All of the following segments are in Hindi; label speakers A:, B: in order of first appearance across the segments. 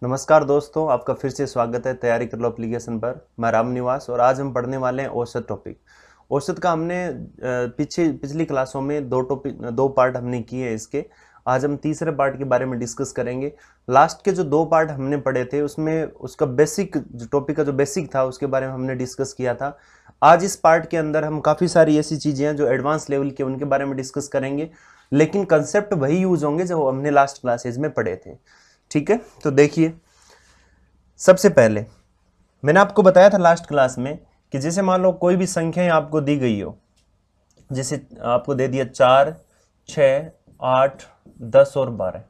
A: नमस्कार दोस्तों, आपका फिर से स्वागत है तैयारी कर लो एप्लीकेशन पर। मैं राम निवास और आज हम पढ़ने वाले हैं औसत टॉपिक। औसत का हमने पिछली क्लासों में दो पार्ट हमने किए हैं इसके। आज हम तीसरे पार्ट के बारे में डिस्कस करेंगे। लास्ट के जो दो पार्ट हमने पढ़े थे उसमें उसका बेसिक जो टॉपिक का जो बेसिक था उसके बारे में हमने डिस्कस किया था। आज इस पार्ट के अंदर हम काफ़ी सारी ऐसी चीज़ें हैं जो एडवांस लेवल के उनके बारे में डिस्कस करेंगे, लेकिन कंसेप्ट वही यूज होंगे जो हमने लास्ट क्लासेज में पढ़े थे। ठीक है, तो देखिए, सबसे पहले मैंने आपको बताया था लास्ट क्लास में कि जैसे मान लो कोई भी संख्याएं आपको दी गई हो, जैसे आपको दे दिया 4, 6, 8, 10 और 12।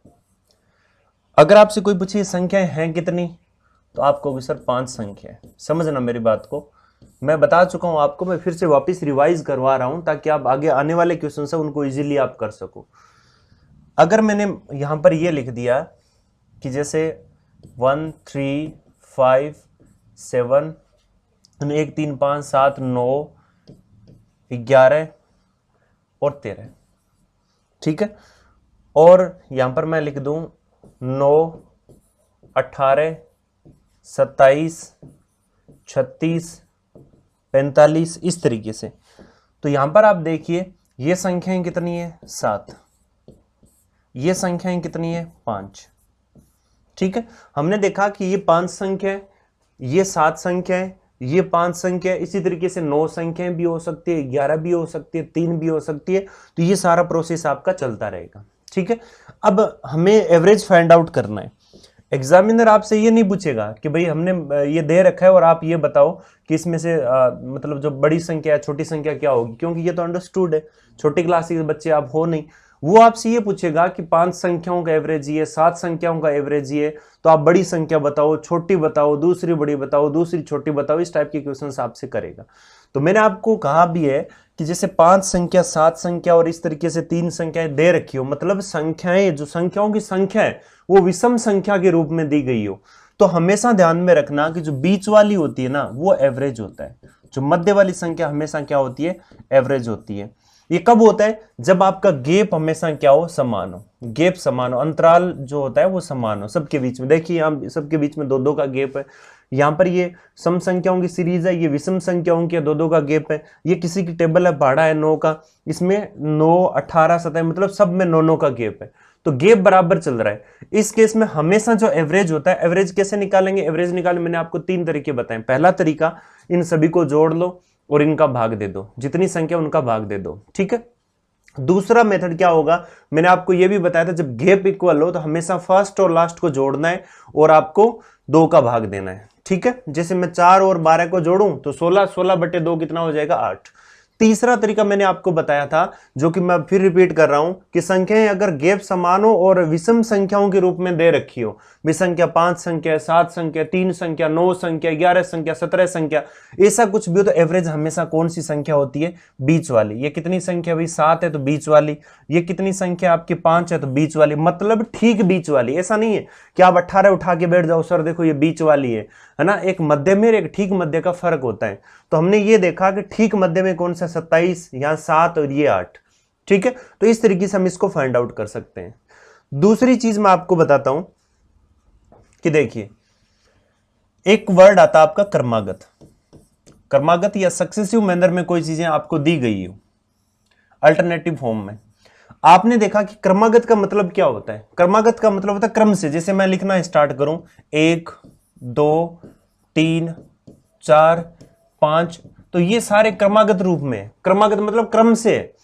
A: अगर आपसे कोई पूछे संख्याएं हैं कितनी, तो आप कहोगे सर 5 संख्या है। समझना मेरी बात को, मैं बता चुका हूं आपको, मैं फिर से वापस रिवाइज करवा रहा हूं ताकि आप आगे आने वाले क्वेश्चन से उनको इजीली आप कर सको। अगर मैंने यहां पर ये लिख दिया कि जैसे 1, 3, 5, 7, 1, 3, 5, 7, 9, 11 और 13, ठीक है। और यहां पर मैं लिख दूं 9, 18, 27, 36, 45, इस तरीके से। तो यहां पर आप देखिए ये संख्याएं कितनी है, 7। ये संख्याएं कितनी है, 5। ठीक है, हमने देखा कि ये 5 संख्या है, ये 7 संख्या है, ये 5 संख्या है। इसी तरीके से 9 संख्याएं भी हो सकती है, 11 भी हो सकती है, 3 भी हो सकती है। तो ये सारा प्रोसेस आपका चलता रहेगा। ठीक है, अब हमें एवरेज फाइंड आउट करना है। एग्जामिनर आपसे ये नहीं पूछेगा कि भाई हमने ये दे रखा है और आप ये बताओ कि इसमें से मतलब जो बड़ी संख्या है छोटी संख्या क्या होगी, क्योंकि ये तो अंडरस्टूड है, छोटी क्लास के बच्चे आप हो नहीं। वो आपसे ये पूछेगा कि 5 संख्याओं का एवरेज ये, 7 संख्याओं का एवरेज ये, तो आप बड़ी संख्या बताओ, छोटी बताओ, दूसरी बड़ी बताओ, दूसरी छोटी बताओ। इस टाइप के क्वेश्चन आपसे करेगा। तो मैंने आपको कहा भी है कि जैसे 5 संख्या, 7 संख्या और इस तरीके से 3 संख्याएं दे रखी हो, मतलब संख्याएं, जो संख्याओं की संख्या है वो विषम संख्या के रूप में दी गई हो, तो हमेशा ध्यान में रखना कि जो बीच वाली होती है ना वो एवरेज होता है। जो मध्य वाली संख्या हमेशा क्या होती है, एवरेज होती है। ये कब होता है, जब आपका गैप हमेशा क्या हो, समान हो। गैप समान हो, अंतराल जो होता है वो समान हो सबके बीच में। देखिए यहाँ सबके बीच में 2-2 का गैप है। यहाँ पर ये सम संख्याओं की सीरीज है, ये विषम संख्याओं की 2-2 का गैप है। ये किसी की टेबल है, पहाड़ा है 9 का, इसमें 9, 18, 27, मतलब सब में 9-9 का गैप है। तो गैप बराबर चल रहा है। इस केस में हमेशा जो एवरेज होता है, एवरेज कैसे निकालेंगे, एवरेज निकालने मैंने आपको 3 तरीके बताए। पहला तरीका, इन सभी को जोड़ लो और इनका भाग दे दो, जितनी संख्या उनका भाग दे दो। ठीक है। दूसरा मेथड क्या होगा, मैंने आपको यह भी बताया था, जब गैप इक्वल हो तो हमेशा फर्स्ट और लास्ट को जोड़ना है और आपको 2 का भाग देना है। ठीक है, जैसे मैं 4 और 12 को जोड़ूं तो 16, 16/2 कितना हो जाएगा, 8। तीसरा तरीका मैंने आपको बताया था, जो कि मैं फिर रिपीट कर रहा हूं, कि संख्याएं अगर गैप समान हो और विषम संख्याओं के रूप में दे रखी हो, संख्या 5 संख्या, 7 संख्या, 3 संख्या, 9 संख्या, 11 संख्या, 17 संख्या, ऐसा कुछ भी हो, तो एवरेज हमेशा कौन सी संख्या होती है, बीच वाली। ये कितनी संख्या भाई, 7 है तो बीच वाली। ये कितनी संख्या आपकी, 5 है तो बीच वाली, मतलब ठीक बीच वाली। ऐसा नहीं है कि आप 18 उठा के बैठ जाओ, सर देखो ये बीच वाली है ना। एक मध्य में एक ठीक मध्य का फर्क होता है। तो हमने ये देखा कि ठीक मध्य में कौन सा, 27, यहां 7 और ये 8। ठीक है, तो इस तरीके से हम इसको फाइंड आउट कर सकते हैं। दूसरी चीज मैं आपको बताता हूं कि देखिए, एक वर्ड आता है आपका क्रमागत। क्रमागत या सक्सेसिव मैनर में कोई चीजें आपको दी गई हो अल्टरनेटिव फॉर्म में। आपने देखा कि क्रमागत का मतलब क्या होता है, क्रमागत का मतलब होता है क्रम से। जैसे मैं लिखना स्टार्ट करूं 1, 2, 3, 4, 5, तो ये सारे क्रमागत रूप में। क्रमागत मतलब क्रम से।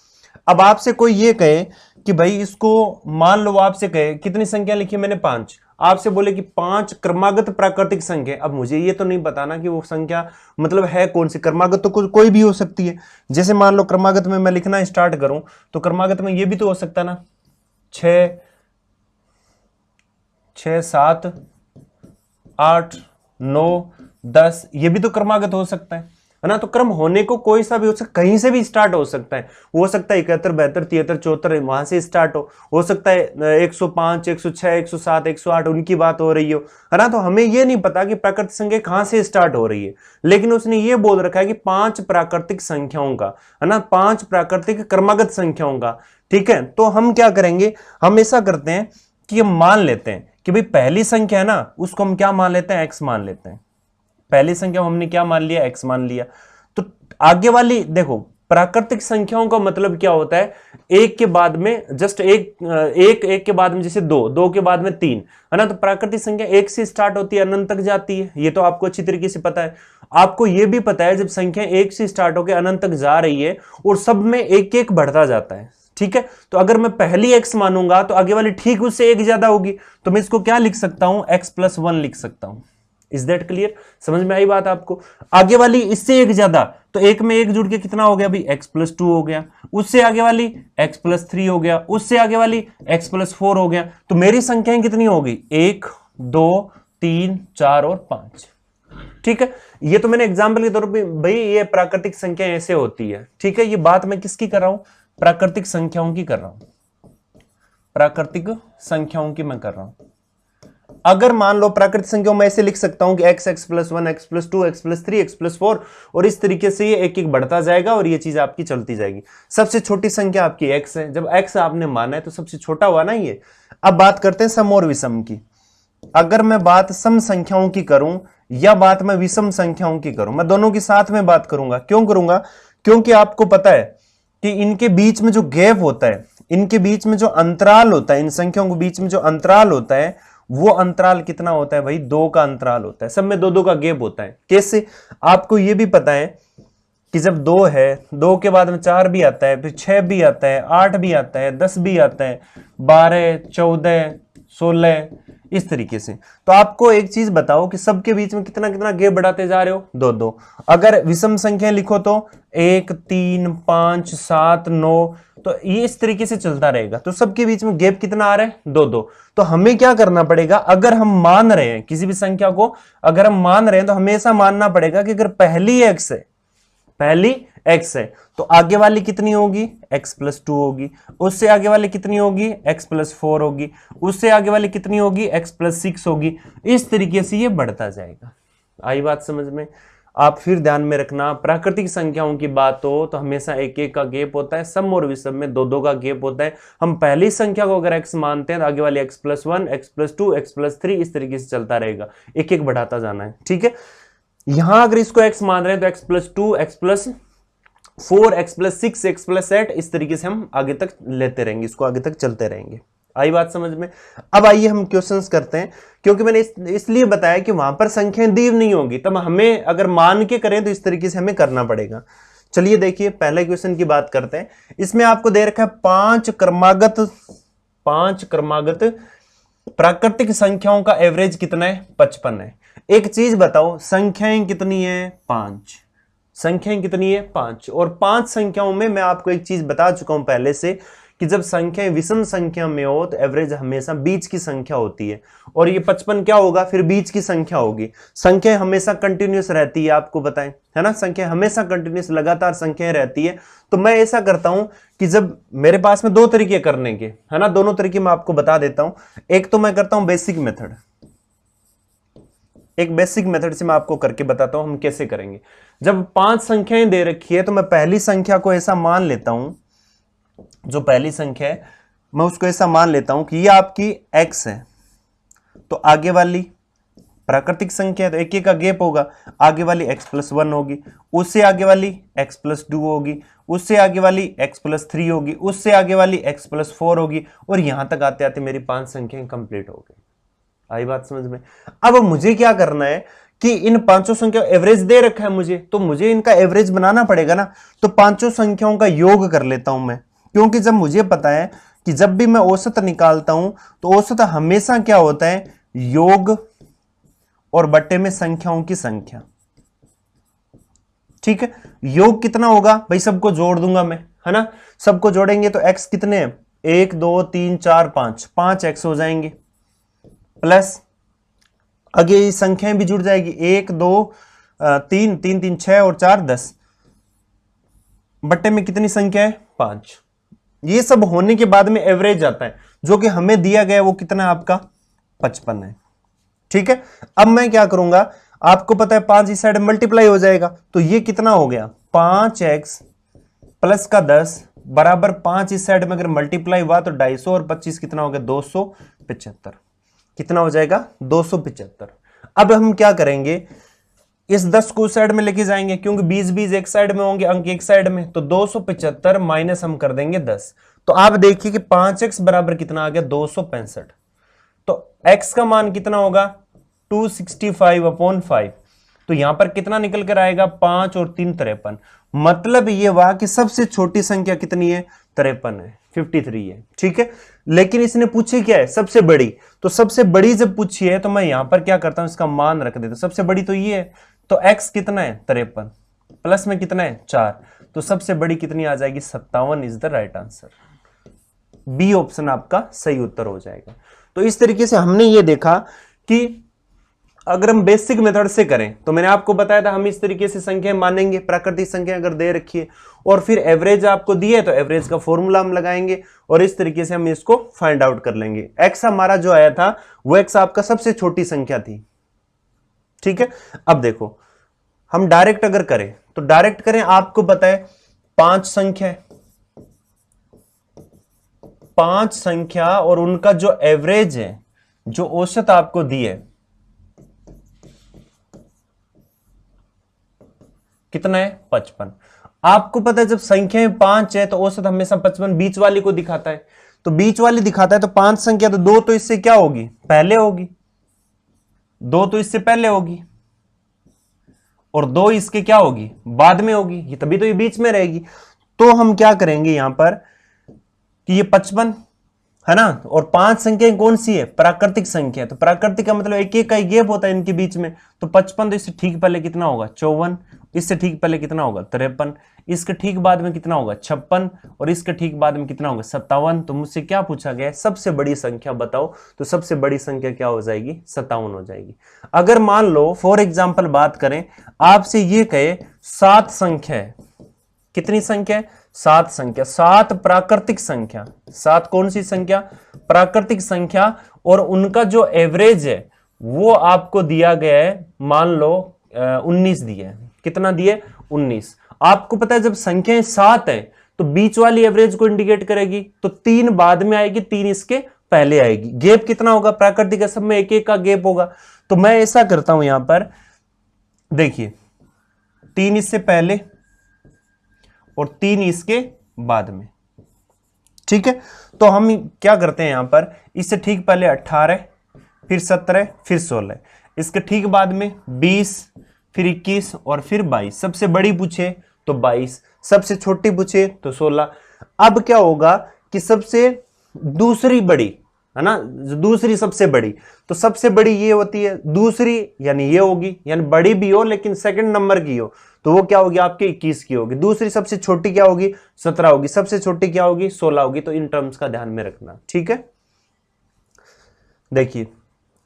A: अब आपसे कोई ये कहे कि भाई इसको, मान लो आपसे कहे कितनी संख्या लिखी मैंने, 5, आपसे बोले कि 5 क्रमागत प्राकृतिक संख्या। अब मुझे ये तो नहीं बताना कि वो संख्या मतलब है कौन सी। क्रमागत तो कोई भी हो सकती है। जैसे मान लो क्रमागत में मैं लिखना स्टार्ट करूं तो क्रमागत में ये भी तो हो सकता ना, 6, 7, 8, 9, 10, ये भी तो क्रमागत हो सकता है ना। तो क्रम होने को कोई सा भी हो सकता है, कहीं से भी स्टार्ट हो सकता है। हो सकता है 71, 72, 73, 74 वहां से स्टार्ट हो सकता है 105, 106, 107, 108 उनकी बात हो रही हो, है ना। तो हमें ये नहीं पता कि प्राकृतिक संख्या कहां से स्टार्ट हो रही है, लेकिन उसने ये बोल रखा है कि 5 प्राकृतिक संख्याओं का, है ना, 5 प्राकृतिक क्रमागत संख्याओं का। ठीक है, तो हम क्या करेंगे, हम ऐसा करते हैं कि हम मान लेते हैं कि भाई पहली संख्या है ना, उसको हम क्या मान लेते हैं, x मान लेते हैं। पहली संख्या हमने क्या मान लिया, x मान लिया। तो आगे वाली देखो, प्राकृतिक संख्याओं का मतलब क्या होता है, एक के बाद में जस्ट एक के बाद में जैसे दो के बाद में तीन, है ना। तो प्राकृतिक संख्या एक से स्टार्ट होती है, अनंत तक जाती है, ये तो आपको अच्छी तरीके से पता है। आपको ये भी पता है जब संख्या एक से स्टार्ट होकर अनंत तक जा रही है और सब में एक एक बढ़ता जाता है, ठीक है। तो अगर मैं पहली x मानूंगा तो आगे वाली ठीक उससे एक ज्यादा होगी, तो मैं इसको क्या लिख सकता हूं, x+1 लिख सकता हूं। इज दैट क्लियर, समझ में आई बात आपको। आगे वाली इससे एक ज्यादा, तो एक में एक जुड़ के कितना हो गया भाई, x+2 हो गया। उससे आगे वाली x+3 हो गया। उससे आगे वाली x+4 हो गया। तो मेरी संख्याएं कितनी होगी, 1 2 3 4 और 5, ठीक है। ये तो मैंने एग्जाम्पल के तौर पे, भाई ये प्राकृतिक संख्या ऐसे होती है, ठीक है। ये बात मैं किसकी कर रहा हूं, प्राकृतिक संख्याओं की कर रहा हूं, प्राकृतिक संख्याओं की मैं कर रहा हूं। अगर मान लो प्राकृतिक संख्याओं में ऐसे लिख सकता हूं कि x+1 x+2 x+3 x+4, और इस तरीके से ये एक एक बढ़ता जाएगा और ये चीज आपकी चलती जाएगी। सबसे छोटी संख्या आपकी x है, जब x आपने माना है तो सबसे छोटा हुआ ना ये। अब बात करते हैं सम और विषम की। अगर मैं बात सम संख्याओं की करूं या बात मैं विषम संख्याओं की करूं, मैं दोनों की साथ में बात करूंगा। क्यों करूंगा, क्योंकि आपको पता है कि इनके बीच में जो गैप होता है, इनके बीच में जो अंतराल होता है, इन संख्याओं के बीच में जो अंतराल होता है, वो अंतराल कितना होता है भाई, 2 का अंतराल होता है। सब में 2 का गैप होता है। कैसे, आपको ये भी पता है कि जब 2 है, 2 के बाद में 4 भी आता है, फिर 6 भी आता है, 8 भी आता है, 10 भी आता है, 12 14 16, इस तरीके से। तो आपको एक चीज बताओ कि सबके बीच में कितना कितना गैप बढ़ाते जा रहे हो, 2 2। अगर विषम संख्या लिखो तो 1 3 5 7 9, तो ये इस तरीके से चलता रहेगा। तो सबके बीच में गैप कितना आ रहा है, 2 2। तो हमें क्या करना पड़ेगा, अगर हम मान रहे हैं किसी भी संख्या को, अगर हम मान रहे हैं तो हमेशा मानना पड़ेगा कि अगर पहली x है तो आगे वाली कितनी होगी, x+2 होगी। उससे आगे वाली कितनी होगी, x+4 होगी। उससे आगे वाली कितनी होगी, x+6 होगी। इस तरीके से ये बढ़ता जाएगा। आई बात समझ में। आप फिर ध्यान में रखना, प्राकृतिक संख्याओं की बात हो तो हमेशा एक एक का गैप होता है, सम और विषम में 2 2 का गैप होता है। हम पहली संख्या को अगर x मानते हैं तो आगे वाली x+1 x+2 x+3 इस तरीके से चलता रहेगा, एक एक बढ़ाता जाना है, ठीक है। यहां अगर इसको x मान रहे हैं तो x+2 x+4 x+6 x+8 इस तरीके से हम आगे तक लेते रहेंगे, इसको आगे तक चलते रहेंगे। आई बात समझ में। अब आइए हम क्वेश्चंस करते हैं, क्योंकि मैंने इसलिए बताया कि वहां पर संख्याएं दी नहीं होगी, तब हमें अगर मान के करें तो इस तरीके से हमें करना पड़ेगा। चलिए देखिए पहले क्वेश्चन की बात करते हैं। इसमें आपको दे रखा है 5 क्रमागत प्राकृतिक संख्याओं का एवरेज कितना है, 55 है। एक चीज बताओ, संख्याएं कितनी है, 5। संख्याएं कितनी है, 5। और 5 संख्याओं में मैं आपको एक चीज बता चुका हूं पहले से कि जब संख्याएं विषम संख्या में हो तो एवरेज हमेशा बीच की संख्या होती है, और ये 55 क्या होगा, फिर बीच की संख्या होगी। संख्या हमेशा कंटिन्यूस रहती है, आपको बताएं, है ना। संख्या हमेशा कंटिन्यूस लगातार संख्याएं रहती है। तो मैं ऐसा करता हूं कि जब मेरे पास में 2 तरीके करने के, है ना, दोनों तरीके मैं आपको बता देता हूं। एक तो मैं करता हूं बेसिक मेथड, एक बेसिक मेथड से मैं आपको करके बताता हूं हम कैसे करेंगे। जब 5 संख्याएं दे रखी है तो मैं पहली संख्या को ऐसा मान लेता हूं, जो पहली संख्या है मैं उसको ऐसा मान लेता हूं कि ये आपकी x है, तो आगे वाली प्राकृतिक संख्या है तो एक एक का गैप होगा, आगे वाली x+1 होगी, उससे आगे वाली x+2 होगी, उससे आगे वाली x+3 होगी, उससे आगे वाली x+4 होगी, और यहां तक आते आते मेरी 5 संख्याएं कंप्लीट हो गई। आई बात समझ में। अब मुझे क्या करना है कि इन 5 संख्या एवरेज दे रखा है मुझे, तो मुझे इनका एवरेज बनाना पड़ेगा ना। तो 5 संख्याओं का योग कर लेता हूं मैं, क्योंकि जब मुझे पता है कि जब भी मैं औसत निकालता हूं तो औसत हमेशा क्या होता है, योग और बट्टे में संख्याओं की संख्या, ठीक है। योग कितना होगा भाई, सबको जोड़ दूंगा मैं, है ना। सबको जोड़ेंगे तो x कितने हैं, 1 2 3 4 5 x हो जाएंगे, प्लस आगे ये संख्याएं भी जुड़ जाएगी, 1 2 3 3 3 6 और 4 10, बट्टे में कितनी संख्या है, 5। ये सब होने के बाद में एवरेज आता है, जो कि हमें दिया गया वो कितना है आपका, 55 है, ठीक है। अब मैं क्या करूंगा, आपको पता है 5 इस साइड मल्टीप्लाई हो जाएगा, तो ये कितना हो गया, 5x प्लस का 10 बराबर 5 इस साइड में अगर मल्टीप्लाई हुआ तो 250 और 25 कितना हो गया, 275। कितना हो जाएगा 275। अब हम क्या करेंगे, इस 10 को उस साइड में लेके जाएंगे क्योंकि 20 एक साइड में होंगे, अंक एक साइड में, तो 275 माइनस हम कर देंगे 10। तो आप देखिए कि 5x बराबर कितना आ गया 265। तो x का मान कितना होगा 265/5। तो यहां पर कितना निकल कर आएगा 5 और 3 53। मतलब ये हुआ कि सबसे छोटी संख्या कितनी है 53 है, 53 है। ठीक है, लेकिन इसने पूछी क्या है सबसे बड़ी। तो सबसे बड़ी जब पूछी है तो मैं यहां पर क्या करता हूं इसका मान रख देता हूं। सबसे बड़ी तो ये है, तो x कितना है 53, प्लस में कितना है 4, तो सबसे बड़ी कितनी आ जाएगी 57 is the right answer. B option आपका सही उत्तर हो जाएगा। तो इस तरीके से हमने ये देखा कि अगर हम बेसिक मेथड से करें तो मैंने आपको बताया था हम इस तरीके से संख्या मानेंगे, प्राकृतिक संख्या अगर दे रखी है और फिर एवरेज आपको दी है तो एवरेज का फॉर्मूला हम लगाएंगे और इस तरीके से हम इसको फाइंड आउट कर लेंगे। एक्स हमारा जो आया था वो एक्स आपका सबसे छोटी संख्या थी। ठीक है, अब देखो हम डायरेक्ट अगर करें तो डायरेक्ट करें, आपको पता है 5 संख्या है, 5 संख्या और उनका जो एवरेज है, जो औसत आपको दी है कितना है 55। आपको पता है जब संख्याएं 5 है तो औसत हमेशा 55 बीच वाली को दिखाता है, तो बीच वाली दिखाता है तो 5 संख्या, तो 2 तो इससे क्या होगी पहले होगी, 2 तो इससे पहले होगी और 2 इसके क्या होगी बाद में होगी, ये तभी तो ये बीच में रहेगी। तो हम क्या करेंगे यहां पर कि ये 55 है ना, और 5 संख्याएं कौन सी है प्राकृतिक संख्या, तो प्राकृतिक का मतलब एक एक का ही गैप होता है इनके बीच में। तो 55 तो इससे ठीक पहले कितना होगा 54, इससे ठीक पहले कितना होगा 53, इसके ठीक बाद में कितना होगा 56 और इसके ठीक बाद में कितना होगा 57। तो मुझसे क्या पूछा गया है सबसे बड़ी संख्या बताओ, तो सबसे बड़ी संख्या क्या हो जाएगी 57 हो जाएगी। अगर मान लो फॉर एग्जाम्पल बात करें, आपसे ये कहे 7 संख्या है, कितनी संख्या है 7 संख्या, 7 प्राकृतिक संख्या, 7 कौन सी संख्या प्राकृतिक संख्या, और उनका जो एवरेज है वो आपको दिया गया है, मान लो 19 दिया है, कितना दिए 19। आपको पता है जब संख्याएं 7 है तो बीच वाली एवरेज को इंडिकेट करेगी, तो 3 बाद में आएगी, 3 इसके पहले आएगी। गैप कितना होगा प्राकृतिक सब में एक एक का गैप होगा। तो मैं ऐसा करता हूं यहां पर देखिए 3 इससे पहले और 3 इसके बाद में। ठीक है, तो हम क्या करते हैं यहां पर, इससे ठीक पहले 18, फिर 17, फिर 16, इसके ठीक बाद में 20, फिर 21 और फिर 22। सबसे बड़ी पूछे तो 22, सबसे छोटी पूछे तो 16। अब क्या होगा कि सबसे दूसरी बड़ी है ना, दूसरी सबसे बड़ी, तो सबसे बड़ी ये होती है, दूसरी यानी ये होगी, यानी बड़ी भी हो लेकिन सेकंड नंबर की हो, तो वो क्या होगी आपके 21 की होगी। दूसरी सबसे छोटी क्या होगी 17 होगी, सबसे छोटी क्या होगी 16 होगी। तो इन टर्म्स का ध्यान में रखना। ठीक है, देखिए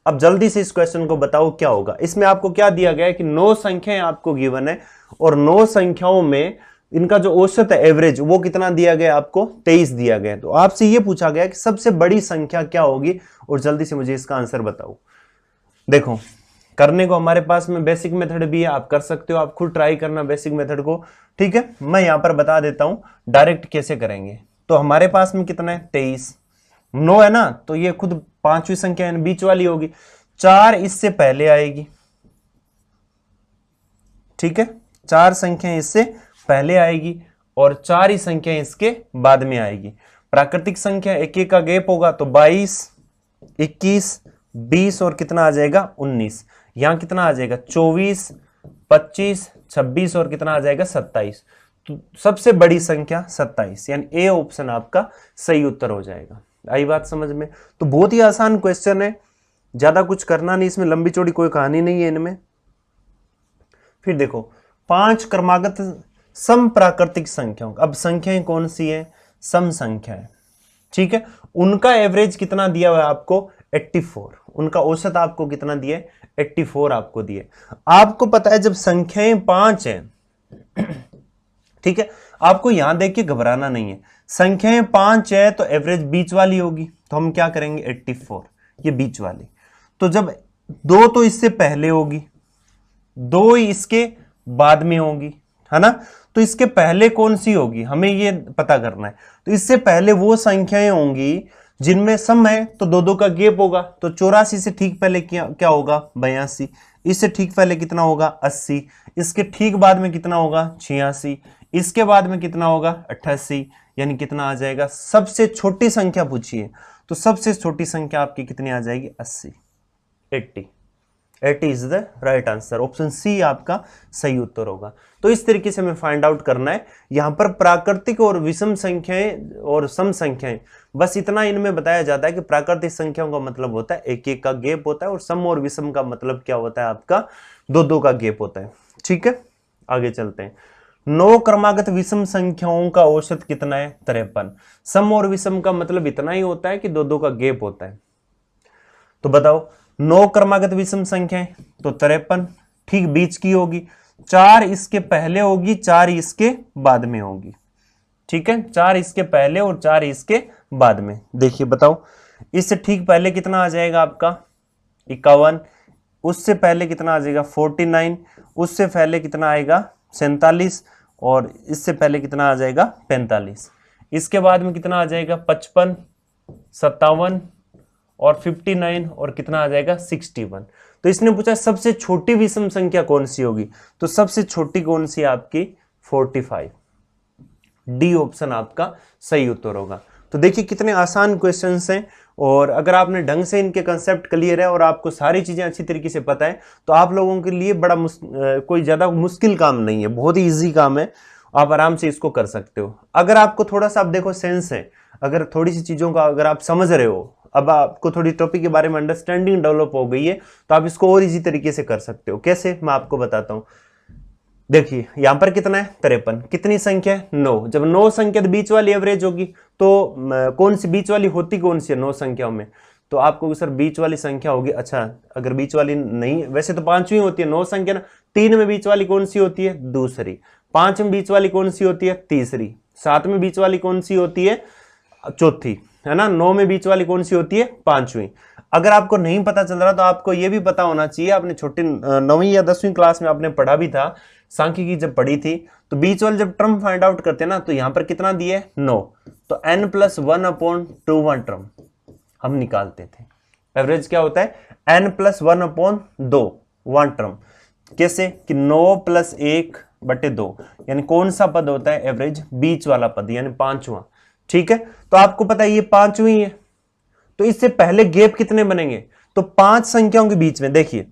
A: अब जल्दी से इस क्वेश्चन को बताओ क्या होगा। इसमें आपको क्या दिया गया है कि 9 संख्याएं आपको गिवन है और 9 संख्याओं में इनका जो औसत है एवरेज वो कितना दिया गया आपको 23 दिया गया। तो आपसे ये पूछा गया कि सबसे बड़ी संख्या क्या होगी और जल्दी से मुझे इसका आंसर बताओ। देखो करने को हमारे पास में बेसिक मेथड भी है, आप कर सकते हो, आप खुद ट्राई करना बेसिक मेथड को। ठीक है, मैं यहां पर बता देता हूं डायरेक्ट कैसे करेंगे। तो हमारे पास में कितना है 23, 9 है ना, तो ये खुद 5वीं संख्या बीच वाली होगी, 4 इससे पहले आएगी। ठीक है, 4 संख्याएं इससे पहले आएगी और 4 ही संख्याएं इसके बाद में आएगी। प्राकृतिक संख्या एक एक का गैप होगा, तो 22, 21, 20 और कितना आ जाएगा 19। यहां कितना आ जाएगा 24, 25, 26 और कितना आ जाएगा 27। तो सबसे बड़ी संख्या 27, यानी ए ऑप्शन आपका सही उत्तर हो जाएगा। आई बात समझ में। तो बहुत ही आसान क्वेश्चन है, ज्यादा कुछ करना नहीं, इसमें लंबी चौड़ी कोई कहानी नहीं है इनमें। फिर देखो 5 क्रमागत सम प्राकृतिक संख्याओं, अब संख्याएं कौन सी है सम संख्या है। ठीक है, उनका एवरेज कितना दिया हुआ है आपको 84, उनका औसत आपको कितना दिया 84 आपको दिए। आपको पता है जब संख्याएं 5 है, ठीक है, आपको यहां देख के घबराना नहीं है, संख्याएं 5 है तो एवरेज बीच वाली होगी, तो हम क्या करेंगे 84 ये बीच वाली। तो जब 2 तो इससे पहले होगी, 2 इसके बाद में होगी, है ना, तो इसके पहले कौन सी होगी हमें ये पता करना है। तो इससे पहले वो संख्याएं होंगी जिनमें सम है तो दो दो का गैप होगा, तो 84 से ठीक पहले क्या होगा 82, इससे ठीक पहले कितना होगा 80, इसके ठीक बाद में कितना होगा 86, इसके बाद में कितना होगा 88, यानी कितना आ जाएगा, सबसे छोटी संख्या पूछिए तो सबसे छोटी संख्या आपकी कितनी आ जाएगी 80, 80 is the right answer. Option C आपका सही उत्तर होगा। तो इस तरीके से हमें फाइंड आउट करना है। यहां पर प्राकृतिक और विषम संख्याएं और सम संख्याएं, बस इतना इनमें बताया जाता है कि प्राकृतिक संख्याओं का मतलब होता है एक एक का गैप होता है, और सम और विषम का मतलब क्या होता है आपका दो दो का गैप होता है। ठीक है, आगे चलते हैं। 9 क्रमागत विषम संख्याओं का औसत कितना है 53। सम और विषम का मतलब इतना ही होता है कि दो दो का गैप होता है। तो बताओ 9 क्रमागत विषम संख्याएं तो 53 ठीक बीच की होगी, 4 इसके पहले होगी, 4 इसके बाद में होगी। ठीक है, 4 इसके पहले और 4 इसके बाद में। देखिए बताओ, इससे ठीक पहले कितना आ जाएगा आपका 51, उससे पहले कितना आ जाएगा 49, उससे पहले कितना आएगा 47, और इससे पहले कितना आ जाएगा 45, इसके बाद में कितना आ जाएगा 55, 57 और 59, और कितना आ जाएगा 61। तो इसने पूछा सबसे छोटी विषम संख्या कौन सी होगी, तो सबसे छोटी कौन सी आपकी 45। डी ऑप्शन आपका सही उत्तर होगा। तो देखिए कितने आसान क्वेश्चंस हैं, और अगर आपने ढंग से इनके कंसेप्ट क्लियर है और आपको सारी चीजें अच्छी तरीके से पता है तो आप लोगों के लिए बड़ा कोई ज्यादा मुश्किल काम नहीं है, बहुत ही इजी काम है, आप आराम से इसको कर सकते हो। अगर आपको थोड़ा सा आप देखो सेंस है, अगर थोड़ी सी चीजों का अगर आप समझ रहे हो, अब आपको थोड़ी टॉपिक के बारे में अंडरस्टैंडिंग डेवलप हो गई है, तो आप इसको और इजी तरीके से कर सकते हो। कैसे, मैं आपको बताता हूं। देखिए यहां पर कितना है 53, कितनी संख्या है 9, जब 9 संख्या तो बीच वाली एवरेज होगी, तो कौन सी बीच वाली होती कौन सी है 9 संख्याओं में, तो आपको सर बीच वाली संख्या होगी। अच्छा, अगर बीच वाली नहीं, वैसे तो 5वीं होती है 9 संख्या ना, 3 में बीच वाली कौन सी होती है दूसरी, 5 में बीच वाली कौन सी होती है तीसरी, 7 में बीच वाली कौन सी होती है चौथी, है ना, 9 में बीच वाली कौन सी होती है 5वीं। अगर आपको नहीं पता चल रहा तो आपको यह भी पता होना चाहिए, आपने छोटी 9वीं या 10वीं क्लास में आपने पढ़ा भी था, सांख्यिकी जब पढ़ी थी, तो बीच वाले जब टर्म फाइंड आउट करते हैं ना, तो यहां पर कितना दिया है 9, तो n+1/2 टर्म हम निकालते थे। एवरेज क्या होता है n+1/2 वन टर्म। कैसे कि 9 + 1/2, यानी कौन सा पद होता है एवरेज, बीच वाला पद, यानी 5वां। ठीक है, तो आपको पता है ये 5वीं है, तो इससे पहले गैप कितने बनेंगे, तो 5 संख्याओं के बीच में। देखिए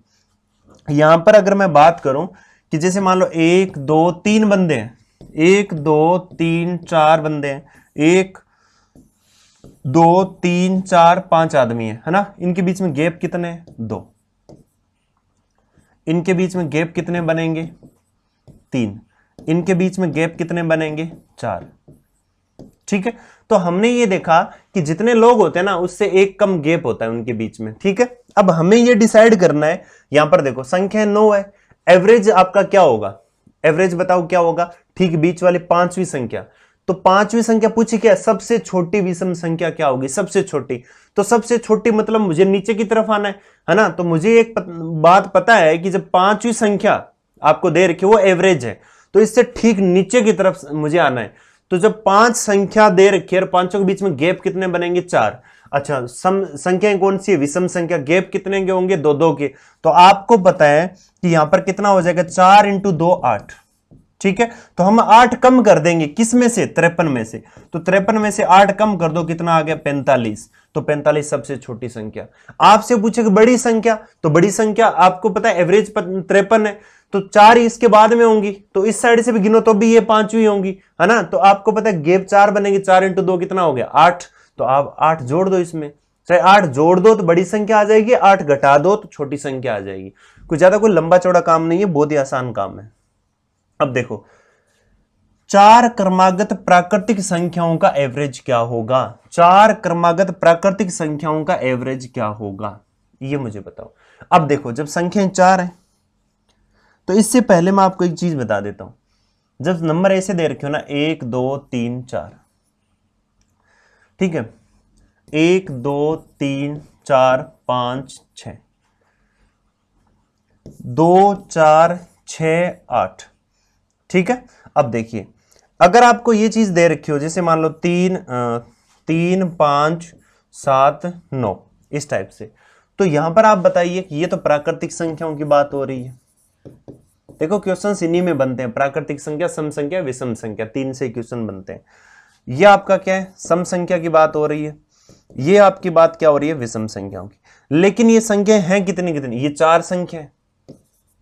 A: यहां पर अगर मैं बात करूं कि जैसे मान लो 1 2 3 बंदे हैं, 1 2 3 4 बंदे हैं, 1 2 3 4 5 आदमी है ना, इनके बीच में गैप कितने हैं 2, इनके बीच में गैप कितने बनेंगे 3, इनके बीच में गैप कितने बनेंगे 4। ठीक है, तो हमने ये देखा कि जितने लोग होते हैं ना उससे एक कम गैप होता है उनके बीच में। ठीक है, अब हमें ये डिसाइड करना है, यहां पर देखो संख्या 9 है, एवरेज आपका क्या होगा, एवरेज बताओ क्या होगा, ठीक बीच वाली 5वीं संख्या, तो 5वीं संख्या पूछी क्या, सबसे छोटी विषम संख्या क्या होगी सबसे छोटी, तो सबसे छोटी मतलब मुझे नीचे की तरफ आना है ना, तो मुझे एक बात पता है कि जब 5वीं संख्या आपको दे रखी वो एवरेज है, तो इससे ठीक नीचे की तरफ मुझे आना है। तो जब 5 संख्या दे रखी है और 5 के बीच में गैप कितने बनेंगे 4। अच्छा, सम संख्याएं कौन सी है विषम संख्या, गैप कितने के होंगे 2 2 के, तो आपको पता है कि यहां पर कितना हो जाएगा 4 × 2 8। ठीक है, तो हम 8 कम कर देंगे किस में से 53 में से, तो 53 में से 8 कम कर दो, कितना आ गया 45, तो 45 सबसे छोटी संख्या। आपसे पूछेगा बड़ी संख्या, तो बड़ी संख्या आपको पता है एवरेज 53 है, तो 4 इसके बाद में होंगी, तो इस साइड से भी गिनो तो भी ये 5वीं होंगी, है ना, तो आपको पता है गैप 4 बनेगी, 4 × 2 कितना हो गया 8, तो आप 8 जोड़ दो इसमें, चाहे 8 जोड़ दो तो बड़ी संख्या आ जाएगी, 8 घटा दो तो छोटी संख्या आ जाएगी। कुछ ज्यादा कोई लंबा चौड़ा काम नहीं है, बहुत ही आसान काम है। अब देखो 4 क्रमागत प्राकृतिक संख्याओं का एवरेज क्या होगा, 4 क्रमागत प्राकृतिक संख्याओं का एवरेज क्या होगा, ये मुझे बताओ। अब देखो जब संख्याएं 4 है, तो इससे पहले मैं आपको एक चीज बता देता हूं, जब नंबर ऐसे दे रखे हो ना 1 2 3 4, ठीक है, 1 2 3 4 5 6, 2 4 6 8। ठीक है, अब देखिए अगर आपको ये चीज दे रखी हो, जैसे मान लो 3 3 5 7 9 इस टाइप से। तो यहां पर आप बताइए कि ये तो प्राकृतिक संख्याओं की बात हो रही है। देखो क्वेश्चन इन्हीं में बनते हैं, प्राकृतिक संख्या, सम संख्या, विषम संख्या, 3 से क्वेश्चन बनते हैं। ये आपका क्या है, सम संख्या की बात हो रही है। ये आपकी बात क्या हो रही है, विषम संख्याओं की। लेकिन ये संख्या हैं कितनी कितनी, ये 4 संख्या है।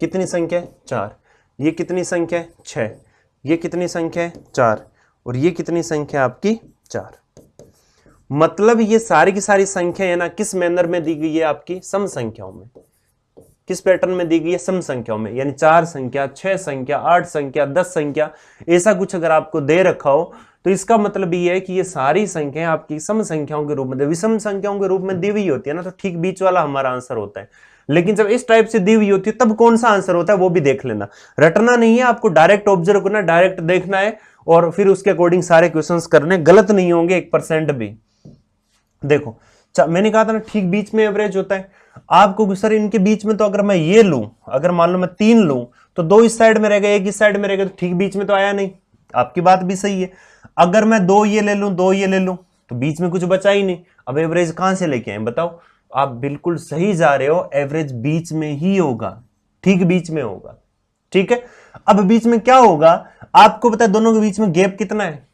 A: कितनी संख्या है, 4। ये कितनी संख्या है, 6। ये कितनी संख्या है, 4। और ये कितनी संख्या है आपकी, 4। मतलब ये सारी की सारी संख्या है ना, किस मैनर में दी गई है, आपकी सम संख्याओं में। किस पैटर्न में दी गई है, सम संख्याओं में। यानी 4 संख्या, 6 संख्या, 8 संख्या, 10 संख्या, ऐसा कुछ अगर आपको दे रखा हो तो इसका मतलब ये है कि ये सारी संख्याएं आपकी सम संख्याओं के रूप में, विषम संख्याओं के रूप में दी हुई होती है ना, तो ठीक बीच वाला हमारा आंसर होता है। लेकिन जब इस टाइप से दी हुई होती है तब कौन सा आंसर होता है वो भी देख लेना। रटना नहीं है, आपको डायरेक्ट ऑब्जर्व करना, डायरेक्ट देखना है और फिर उसके अकॉर्डिंग सारे क्वेश्चंस करने। गलत नहीं होंगे 1% भी। देखो मैंने कहा था ना, ठीक बीच में एवरेज होता है। आपको सर इनके बीच में तो अगर मैं ये लूं, अगर मान लो मैं 3 लूं तो 2 इस साइड में रहेगा, 1 इस साइड में रहेगा, तो ठीक बीच में तो आया नहीं। आपकी बात भी सही है। अगर मैं 2 ये ले लूं, 2 ये ले लूं, तो बीच में कुछ बचा ही नहीं। अब एवरेज कहां से लेके आए बताओ। आप बिल्कुल सही जा रहे हो, एवरेज बीच में ही होगा, ठीक बीच में होगा। ठीक है, अब बीच में क्या होगा, आपको पता है दोनों के बीच में गैप कितना है,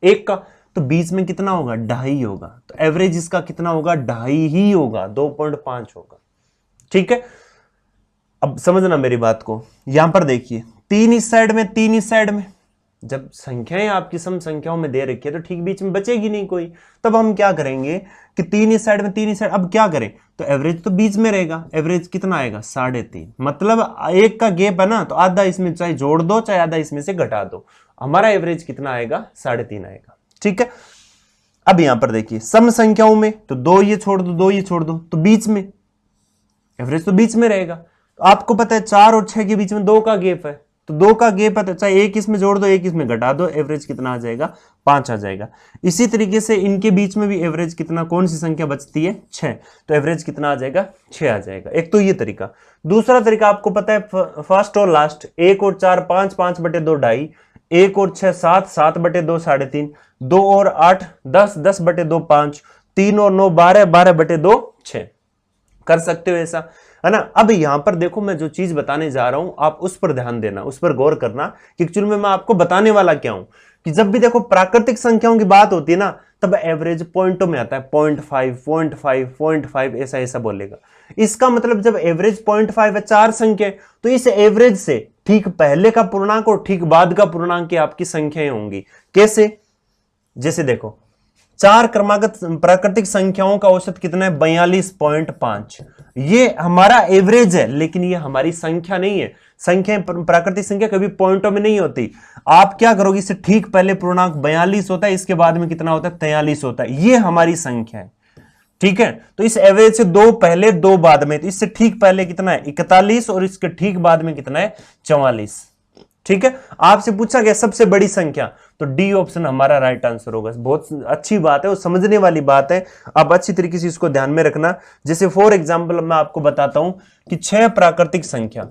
A: 1 का, तो बीच में कितना होगा, 2.5 होगा। तो एवरेज इसका कितना होगा, 2.5 ही होगा, 2.5 होगा। ठीक है, अब समझना मेरी बात को। यहां पर देखिए 3 इस साइड में, 3 इस साइड में। जब संख्याएं आपकी सम संख्याओं में दे रखी है तो ठीक बीच में बचेगी नहीं कोई। तब हम क्या करेंगे कि 3 इस साइड में, 3 इस साइड, अब क्या करें, तो एवरेज तो बीच में रहेगा। एवरेज कितना आएगा, 3.5। मतलब 1 का गैप है ना, तो आधा इसमें चाहे जोड़ दो चाहे आधा इसमें से घटा दो, हमारा एवरेज कितना आएगा, 3.5 आएगा। ठीक है, अब यहां पर देखिए सम संख्याओं में तो 2 ये छोड़ दो, 2 ये छोड़ दो, तो बीच में एवरेज तो बीच में रहेगा। तो आपको पता है 4 और 6 के बीच में 2 का गैप है, तो 2 का गैप है, तो चाहे 1 इसमें जोड़ दो 1 इसमें घटा दो, एवरेज कितना आ जाएगा, 5 आ जाएगा। इसी तरीके से इनके बीच में भी एवरेज कितना, कौन सी संख्या बचती है, 6, तो एवरेज कितना आ जाएगा, 6 आ जाएगा। एक तो ये तरीका। दूसरा तरीका आपको पता है, फर्स्ट और लास्ट, 1 और 4 5, 5/2 2.5, 1 और 6 7, 7/2 3.5, 2 और 8 10, 10/2 5, 3 और 9 12, 12/2 6। कर सकते हो ऐसा, है ना। अब यहां पर देखो मैं जो चीज बताने जा रहा हूं आप उस पर ध्यान देना, उस पर गौर करना कि एक्चुअल में मैं आपको बताने वाला क्या हूं। कि जब भी देखो प्राकृतिक संख्याओं की बात होती है ना, तब एवरेज पॉइंटों में आता है, 0.5 0.5 0.5 ऐसा ऐसा बोलेगा। इसका मतलब जब एवरेज 0.5 है, 4 संख्या, तो इस एवरेज से ठीक पहले का पूर्णांक और ठीक बाद का पूर्णांक की आपकी संख्याएं होंगी। कैसे, जैसे देखो 4 क्रमागत प्राकृतिक संख्याओं का औसत कितना है, 42.5। ये हमारा एवरेज है, लेकिन ये हमारी संख्या नहीं है। संख्या, प्राकृतिक संख्या कभी पॉइंटों में नहीं होती। आप क्या करोगे, इससे ठीक पहले पूर्णांक 42 होता है, इसके बाद में कितना होता है, 43 होता है। ये हमारी संख्या है। ठीक है, तो इस एवरेज से 2 पहले 2 बाद में, तो इससे ठीक पहले कितना है, 41, और इसके ठीक बाद में कितना है, 44। ठीक है, आपसे पूछा गया सबसे बड़ी संख्या, तो डी ऑप्शन हमारा राइट आंसर होगा। बहुत अच्छी बात है और समझने वाली बात है। आप अच्छी तरीके से इसको ध्यान में रखना। जैसे फॉर एग्जांपल मैं आपको बताता हूं कि 6 प्राकृतिक संख्या,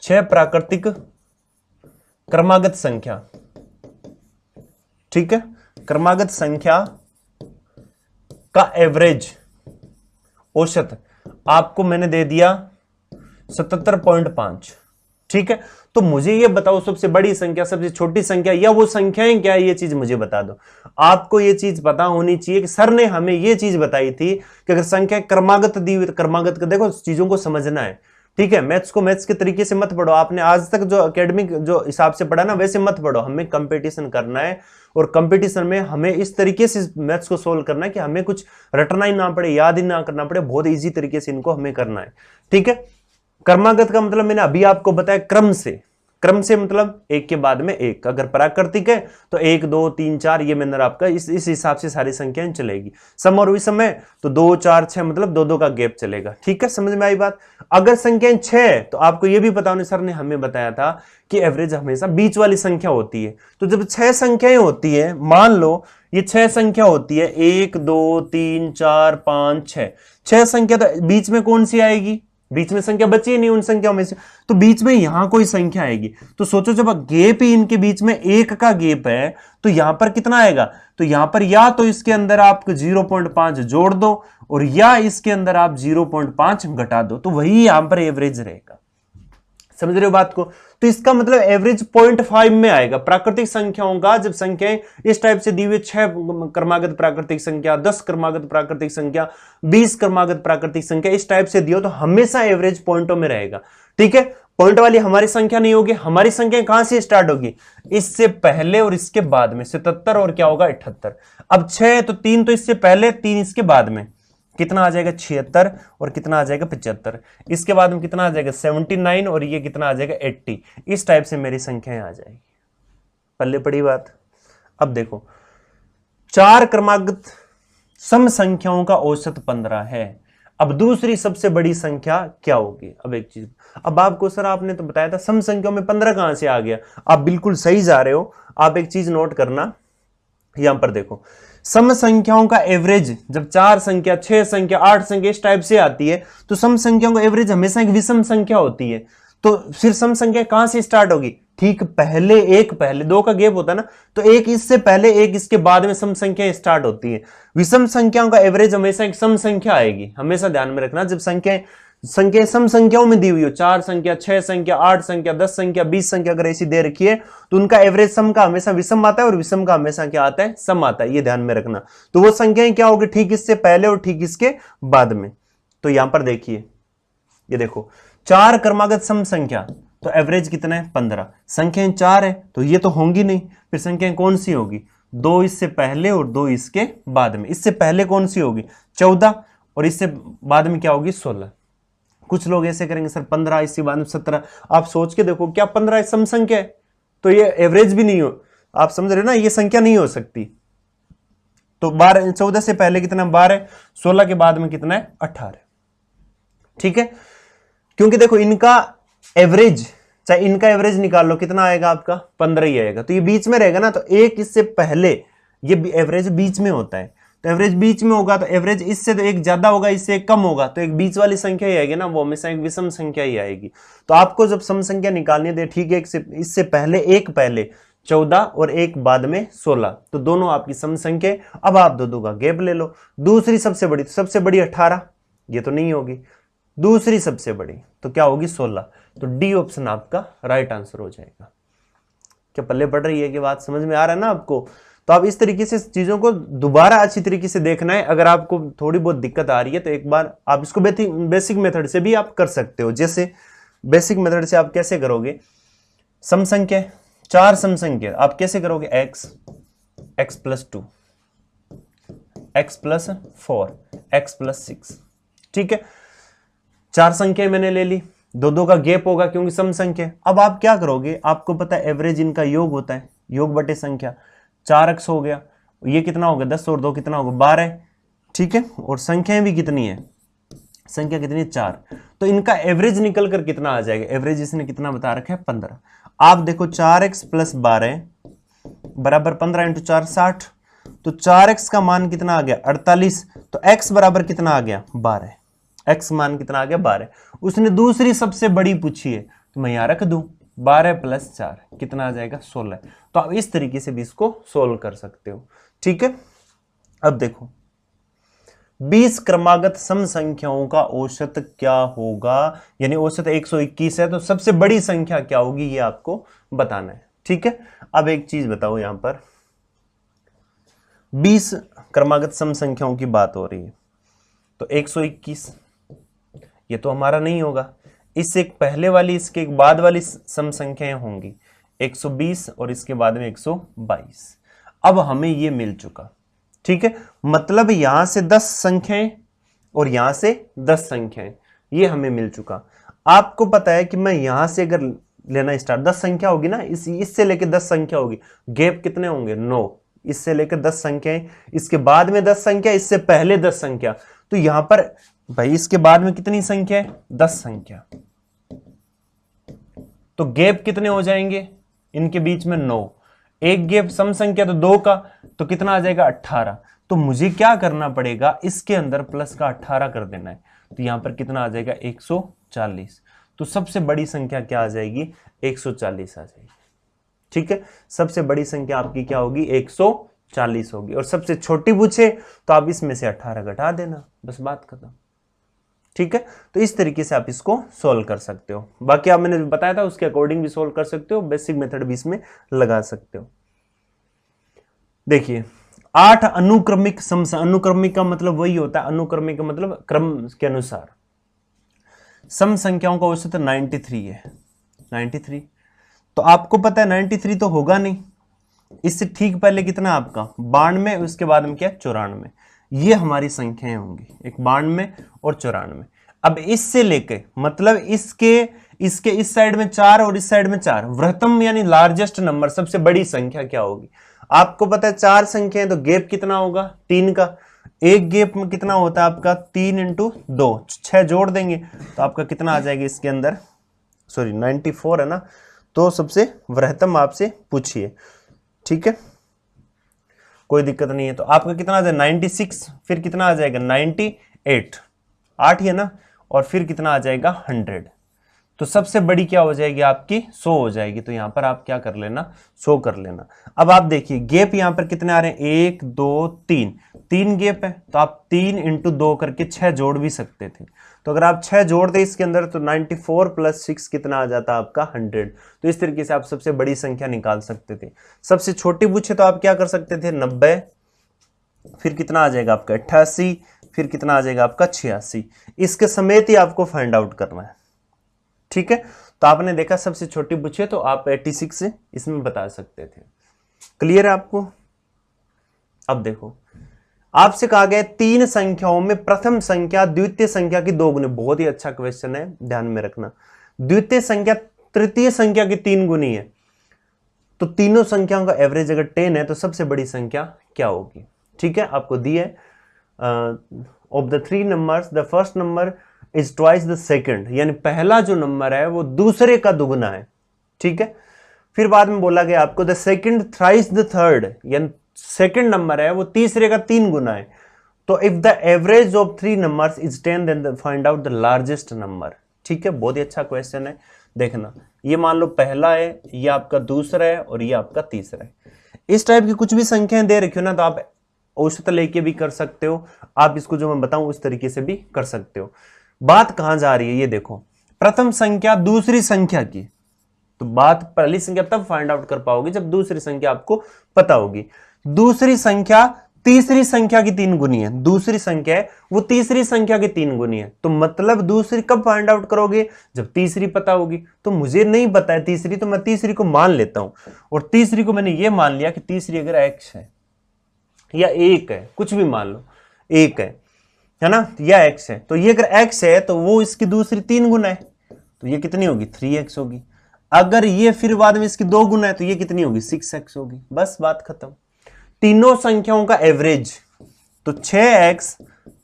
A: 6 प्राकृतिक क्रमागत संख्या, ठीक है, क्रमागत संख्या का एवरेज औसत आपको मैंने दे दिया 77.5। ठीक है, तो मुझे ये बताओ सबसे बड़ी संख्या, सबसे छोटी संख्या, या वो संख्याएं क्या है, ये चीज मुझे बता दो। आपको ये चीज पता होनी चाहिए कि सर ने हमें ये चीज बताई थी कि अगर संख्या क्रमागत दी हुई, तो क्रमागत का देखो चीजों को समझना है। ठीक है, मैथ्स को मैथ्स के तरीके से मत पढ़ो। आपने आज तक जो एकेडमिक जो हिसाब से पढ़ा ना, वैसे मत पढ़ो। हमें कंपटीशन करना है, और कंपटीशन में हमें इस तरीके से मैथ्स को सोल्व करना है कि हमें कुछ रटना ही ना पड़े, याद ही ना करना पड़े, बहुत इजी तरीके से इनको हमें करना है। ठीक है, क्रमागत का मतलब मैंने अभी आपको बताया क्रम से। क्रम से मतलब एक के बाद में एक। अगर प्राकृतिक है तो 1 2 3 4, ये मैंने आपका इस हिसाब से सारी संख्याएं चलेगी। सम और विषम है तो 2 4 6, मतलब 2 का गैप चलेगा। ठीक है, समझ में आई बात। अगर संख्याएं 6, तो आपको यह भी पता होने, सर ने हमें बताया था कि एवरेज हमेशा बीच वाली संख्या होती है। तो जब 6 संख्याएं होती है, मान लो ये 6 संख्या होती है, 1 2 3 4 5 6, 6 संख्या, तो बीच में कौन सी आएगी, बीच में संख्या बची ही नहीं उन संख्याओं में से, तो बीच में यहां कोई संख्या आएगी। तो सोचो जब गैप ही इनके बीच में 1 का गैप है तो यहां पर कितना आएगा, तो यहां पर या तो इसके अंदर आप 0.5 जोड़ दो और या इसके अंदर आप 0.5 घटा दो, तो वही यहां पर एवरेज रहेगा। समझ रहे हो बात को? तो इसका मतलब एवरेज 0.5 में आएगा। प्राकृतिक संख्याओं का जब संख्याएं इस टाइप से दी हुई 6 क्रमागत प्राकृतिक संख्या, 10 क्रमागत प्राकृतिक संख्या, 20 क्रमागत प्राकृतिक संख्या इस टाइप से दियो तो हमेशा एवरेज पॉइंटों में रहेगा। ठीक है, पॉइंट वाली हमारी संख्या नहीं होगी। हमारी संख्या कहां से स्टार्ट होगी, इससे पहले और इसके बाद में। 77 और क्या होगा 78। अब 6 तो 3 तो इससे पहले, 3 इसके बाद में, कितना आ जाएगा 76 और कितना आ जाएगा 75। इसके बाद में कितना आ जाएगा 79 और ये कितना आ जाएगा 80। इस टाइप से मेरी संख्याएं आ जाएगी। पल्ले पड़ी बात। अब देखो 4 क्रमागत सम संख्याओं का औसत 15 है। अब दूसरी सबसे बड़ी संख्या क्या होगी? अब एक चीज, अब आपको सर आपने तो बताया था सम संख्याओं में 15 कहां से आ गया। आप बिल्कुल सही जा रहे हो। आप एक चीज नोट करना, यहां पर देखो सम संख्याओं का एवरेज जब 4 संख्या, 6 संख्या, 8 संख्या इस टाइप से आती है तो सम संख्याओं का एवरेज हमेशा एक विषम संख्या होती है। तो फिर सम संख्या कहां से स्टार्ट होगी? ठीक पहले, एक पहले, 2 का गैप होता है ना, तो एक इससे पहले एक इसके बाद में सम संख्या स्टार्ट होती है। विषम संख्याओं का एवरेज हमेशा एक सम संख्या आएगी। हमेशा ध्यान में रखना, जब संख्या सम संख्याओं में दी हुई हो, 4 संख्या, 6 संख्या, 8 संख्या, 10 संख्या, 20 संख्या अगर ऐसी दे रखी है तो उनका एवरेज सम का हमेशा विषम आता है और विषम का हमेशा क्या आता है, सम आता है। ये ध्यान में रखना। तो वो संख्याएं क्या होगी, ठीक इससे पहले और ठीक इसके बाद में। तो यहां पर देखिए, ये देखो 4 क्रमागत सम संख्या, तो एवरेज कितना है 15। संख्याएं 4 है तो ये तो होंगी नहीं, फिर संख्याएं कौन सी होगी, 2 इससे पहले और 2 इसके बाद में। इससे पहले कौन सी होगी 14 और इससे बाद में क्या होगी 16। कुछ लोग ऐसे करेंगे सर 15 इसके बाद में 17। आप सोच के देखो, क्या 15 सम संख्या है? तो ये एवरेज भी नहीं हो, आप समझ रहे हो ना, ये संख्या नहीं हो सकती। तो 12, 14 से पहले कितना 12, 16 के बाद में कितना है 18। ठीक है, क्योंकि देखो इनका एवरेज, चाहे इनका एवरेज निकाल लो कितना आएगा आपका 15 ही आएगा। तो ये बीच में रहेगा ना, तो एक इससे पहले, ये एवरेज बीच में होता है, तो एवरेज बीच में होगा तो एवरेज इससे तो एक ज्यादा होगा, इससे एक कम होगा, तो एक बीच वाली संख्या ही आएगी ना, वो हमेशा एक विषम संख्या ही आएगी। तो आपको जब सम संख्या निकालनी है, ठीक है, इससे पहले एक पहले 14 और एक बाद में 16, तो दोनों आपकी सम संख्या। अब आप दो का गैप ले लो। दूसरी सबसे बड़ी, तो सबसे बड़ी 18, ये तो नहीं होगी। दूसरी सबसे बड़ी तो क्या होगी 16। तो डी ऑप्शन आपका राइट आंसर हो जाएगा। क्या पल्ले पड़ रही है कि बात समझ में आ रहा है ना आपको? तो आप इस तरीके से चीजों को दोबारा अच्छी तरीके से देखना है। अगर आपको थोड़ी बहुत दिक्कत आ रही है तो एक बार आप इसको बेसिक मेथड से भी आप कर सकते हो। जैसे बेसिक मेथड से आप कैसे करोगे, सम संख्या 4 सम संख्या आप कैसे करोगे, x plus 2, x plus 4, x plus 6। ठीक है, 4 संख्या मैंने ले ली, 2 का गैप होगा क्योंकि सम संख्या। अब आप क्या करोगे, आपको पता है एवरेज इनका योग होता है, योग बटे संख्या। 4x हो गया, ये कितना हो गया 10 और 2 कितना होगा 12। ठीक है, और संख्याएं भी कितनी है, संख्या कितनी है 4। तो इनका एवरेज निकल कर कितना आ जाएगा, एवरेज इसने कितना बता रखा है 15। आप देखो 4x प्लस 12 बराबर 15 × 4 60। तो 4x का मान कितना आ गया 48। तो x बराबर कितना आ गया 12, x मान कितना आ गया 12। उसने दूसरी सबसे बड़ी पूछी है तो मैं यहां रख दूं 12 प्लस 4 कितना आ जाएगा 16। तो आप इस तरीके से भी इसको सोल्व कर सकते हो। ठीक है, अब देखो 20 क्रमागत सम संख्याओं का औसत क्या होगा, यानी औसत 121 है तो सबसे बड़ी संख्या क्या होगी ये आपको बताना है। ठीक है, अब एक चीज बताओ, यहां पर 20 क्रमागत सम संख्याओं की बात हो रही है तो 121 ये तो हमारा नहीं होगा, इससे एक पहले वाली इसके एक बाद वाली सम संख्याएं होंगी 120 और इसके बाद में 122। अब हमें ये मिल चुका। ठीक है, मतलब यहां से 10 संख्याएं और यहां से 10 संख्याएं, ये हमें मिल चुका। आपको पता है कि मैं यहां से अगर लेना स्टार्ट, 10 संख्या होगी ना, इससे लेकर 10 संख्या होगी, गैप कितने होंगे 9। इससे लेकर 10 संख्याएं, इसके बाद में 10 संख्या, इससे पहले 10 संख्या। तो यहां पर भाई इसके बाद में कितनी संख्या है 10 संख्या, तो गैप कितने हो जाएंगे इनके बीच में 9। एक गैप सम संख्या तो 2 का, तो कितना आ जाएगा 18। तो मुझे क्या करना पड़ेगा, इसके अंदर प्लस का 18 कर देना है। तो यहाँ पर कितना आ जाएगा 140। तो सबसे बड़ी संख्या क्या आ जाएगी 140 आ जाएगी। ठीक है, सबसे बड़ी संख्या आपकी क्या होगी 140 होगी। और सबसे छोटी पूछे तो आप इसमें से 18 घटा देना, बस बात खत्म। ठीक है, तो इस तरीके से आप इसको सोल्व कर सकते हो। बाकी आप मैंने बताया था उसके अकॉर्डिंग भी सोल्व कर सकते हो, बेसिक मेथड भी इसमें लगा सकते हो। देखिए 8 अनुक्रमिक अनुक्रमिक का मतलब वही होता है, अनुक्रमिक का मतलब क्रम के अनुसार। सम संख्याओं का औसत 93 है, 93। तो आपको पता है 93 तो होगा नहीं, इससे ठीक पहले कितना आपका 92, उसके बाद में क्या 94। ये हमारी संख्याएं होंगी, एक 92 और 94। अब इससे लेके मतलब इसके इस साइड में 4 और इस साइड में 4, वृहत्तम यानी लार्जेस्ट नंबर, सबसे बड़ी संख्या क्या होगी। आपको पता है 4 संख्याएं तो गैप कितना होगा 3 का। एक गैप में कितना होता है आपका 3 × 2, 6 जोड़ देंगे तो आपका कितना आ जाएगा इसके अंदर, सॉरी 94 है ना। तो सबसे वृहत्तम आपसे पूछिए, ठीक है, कोई दिक्कत नहीं है। तो आपका कितना आ जाएगा 96, फिर कितना आ जाएगा 98, 8 ही है ना, और फिर कितना आ जाएगा 100। तो सबसे बड़ी क्या हो जाएगी आपकी 100 हो जाएगी। तो यहां पर आप क्या कर लेना 100 कर लेना। अब आप देखिए गैप यहां पर कितने आ रहे हैं 1 2 3, 3 गैप है तो आप 3 × 2 करके 6 जोड़ भी सकते थे। तो अगर आप 6 जोड़ दे इसके अंदर तो 94 + 6 कितना आ जाता आपका 100। तो इस तरीके से आप सबसे बड़ी संख्या निकाल सकते थे। सबसे छोटी पूछे तो आप क्या कर सकते थे 90, फिर कितना आ जाएगा आपका 88, फिर कितना आ जाएगा आपका 86। इसके समेत ही आपको फाइंड आउट करना है। ठीक है, तो आपने देखा सबसे छोटी पूछे तो आप 86 से इसमें बता सकते थे। क्लियर है आपको। अब देखो आपसे कहा गया 3 संख्याओं में प्रथम संख्या द्वितीय संख्या की 2 गुनी। बहुत ही अच्छा क्वेश्चन है, ध्यान में रखना। द्वितीय संख्या तृतीय संख्या की 3 गुनी है तो तीनों संख्याओं का एवरेज अगर 10 है तो सबसे बड़ी संख्या क्या होगी। ठीक है, आपको दी है of the 3 numbers the first number is twice the second, यानी पहला जो नंबर है वो दूसरे का दुगुना है। ठीक है, फिर बाद में बोला गया आपको the second thrice the third, यानी सेकंड नंबर है वो तीसरे का 3 गुना है। तो if the average of 3 numbers is 10 then find out the largest number. ठीक है, बहुत ही अच्छा क्वेश्चन है। देखना ये मान लो पहला है, ये आपका दूसरा है और ये आपका तीसरा है। इस टाइप की कुछ भी संख्याएं दे रखी हो ना तो आप औसत लेके भी कर सकते हो, आप इसको जो मैं बताऊं उस तरीके से भी कर सकते हो। बात कहां जा रही है ये देखो, प्रथम संख्या दूसरी संख्या की, तो बात पहली संख्या तब फाइंड आउट कर पाओगे जब दूसरी संख्या आपको पता होगी। दूसरी संख्या तीसरी संख्या की 3 गुनी है, दूसरी संख्या है वो तीसरी संख्या की 3 गुनी है। तो मतलब दूसरी कब फाइंड आउट करोगे जब तीसरी पता होगी। तो मुझे नहीं पता है तीसरी, तो मैं तीसरी को मान लेता हूं, और तीसरी को मैंने ये मान लिया कि तीसरी अगर x है या 1 है, कुछ भी मान लो 1 है ना, या x है, तो ये अगर x है तो वो इसकी दूसरी 3 गुना है तो ये कितनी होगी 3x होगी। अगर ये फिर बाद में इसकी 2 गुना है तो ये कितनी होगी 6x होगी। बस बात खत्म। तीनों संख्याओं का एवरेज तो 6x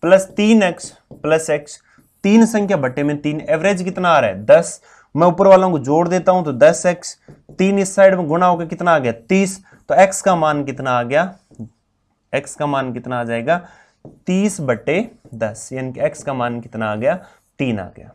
A: + 3x + x, 3 संख्या बटे में 3, एवरेज कितना आ रहा है 10। मैं ऊपर वालों को जोड़ देता हूं तो 10x, 3 इस साइड में गुणा होकर कितना आ गया 30। तो x का मान कितना आ गया, x का मान कितना आ जाएगा 30/10, यानी कि x का मान कितना आ गया 3 आ गया।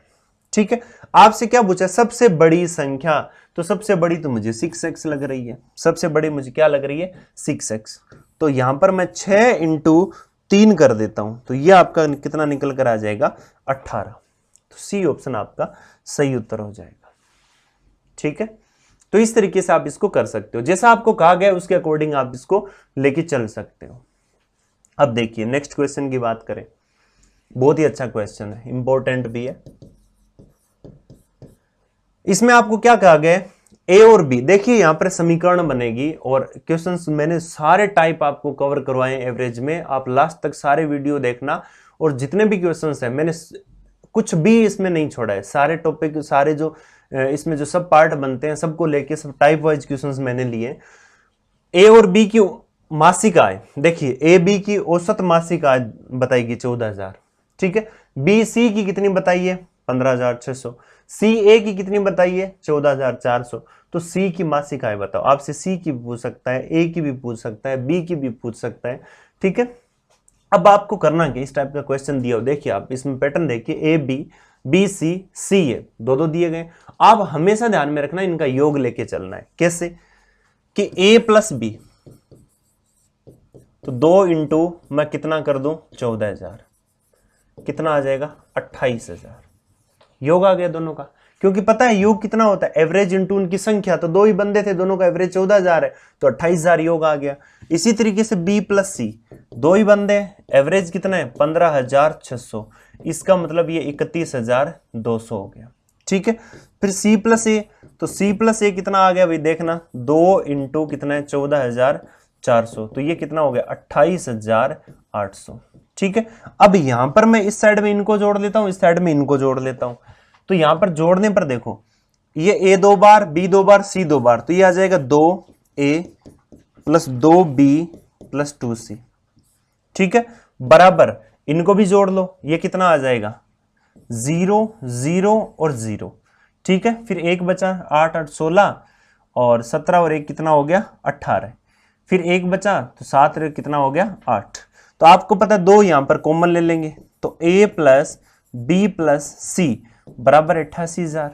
A: ठीक है, आपसे क्या पूछा सबसे बड़ी संख्या, तो सबसे बड़ी तो मुझे 6x लग रही है, सबसे बड़ी मुझे क्या लग रही है 6x। तो यहां पर मैं 6 × 3 कर देता हूं तो ये आपका कितना निकल कर आ जाएगा 18। तो सी ऑप्शन आपका सही उत्तर हो जाएगा। ठीक है, तो इस तरीके से आप इसको कर सकते हो, जैसा आपको कहा गया उसके अकॉर्डिंग आप इसको लेके चल सकते हो। अब देखिए नेक्स्ट क्वेश्चन की बात करें, बहुत ही अच्छा क्वेश्चन है, इंपॉर्टेंट भी है। इसमें आपको क्या कहा गया ए और बी। देखिए यहां पर समीकरण बनेगी और क्वेश्चंस मैंने सारे टाइप आपको कवर करवाए एवरेज में, आप लास्ट तक सारे वीडियो देखना, और जितने भी क्वेश्चंस हैं मैंने कुछ भी इसमें नहीं छोड़ा है, सारे टॉपिक सारे जो इसमें जो सब पार्ट बनते हैं सबको लेके सब टाइप वाइज क्वेश्चंस मैंने लिए। ए और बी की मासिक आय, देखिए ए बी की औसत मासिक आय बताएगी 14,000। ठीक है, बी सी की कितनी बताइए 15,600, सी ए की कितनी बताइए 14,400। तो सी की मासिक आय बताओ। आपसे सी की भी पूछ सकता है, ए की भी पूछ सकता है, बी की भी पूछ सकता है। ठीक है, अब आपको करना क्या, इस टाइप का क्वेश्चन दिया हो, देखिए आप इसमें पैटर्न देखिए, ए बी, बी सी, सी ए, दो दिए गए। आप हमेशा ध्यान में रखना इनका योग लेके चलना है। कैसे कि ए प्लस बी, तो 2 इंटू मैं कितना कर दूं 14,000, कितना आ जाएगा 28,000, योग आ गया दोनों का। क्योंकि पता है योग कितना होता है, एवरेज इंटू उनकी संख्या, तो 2 ही बंदे थे, दोनों का एवरेज 14,000 है, तो 28,000 योग आ गया। इसी तरीके से बी प्लस सी, 2 ही बंदे, एवरेज कितना है 15,600, इसका मतलब ये 31,200 हो गया। ठीक है, फिर सी प्लस ए, तो सी प्लस ए कितना आ गया भाई, देखना 2 इंटू कितना है 14,400, तो ये कितना हो गया 28,800। ठीक है, अब यहां पर मैं इस साइड में इनको जोड़ लेता हूं, इस साइड में इनको जोड़ लेता हूं। तो यहां पर जोड़ने पर देखो, ये ए 2 बार, बी 2 बार, सी 2 बार, तो ये आ जाएगा 2a plus 2b plus 2c। ठीक है, बराबर इनको भी जोड़ लो, ये कितना आ जाएगा 0 0 और 0। ठीक है, फिर एक बचा, 8 8 16 और 17 और 1 कितना हो गया 18, फिर एक बचा तो 7 कितना हो गया 8। तो आपको पता है 2 यहां पर कॉमन ले लेंगे, तो a प्लस बी प्लस सी बराबर 88,000,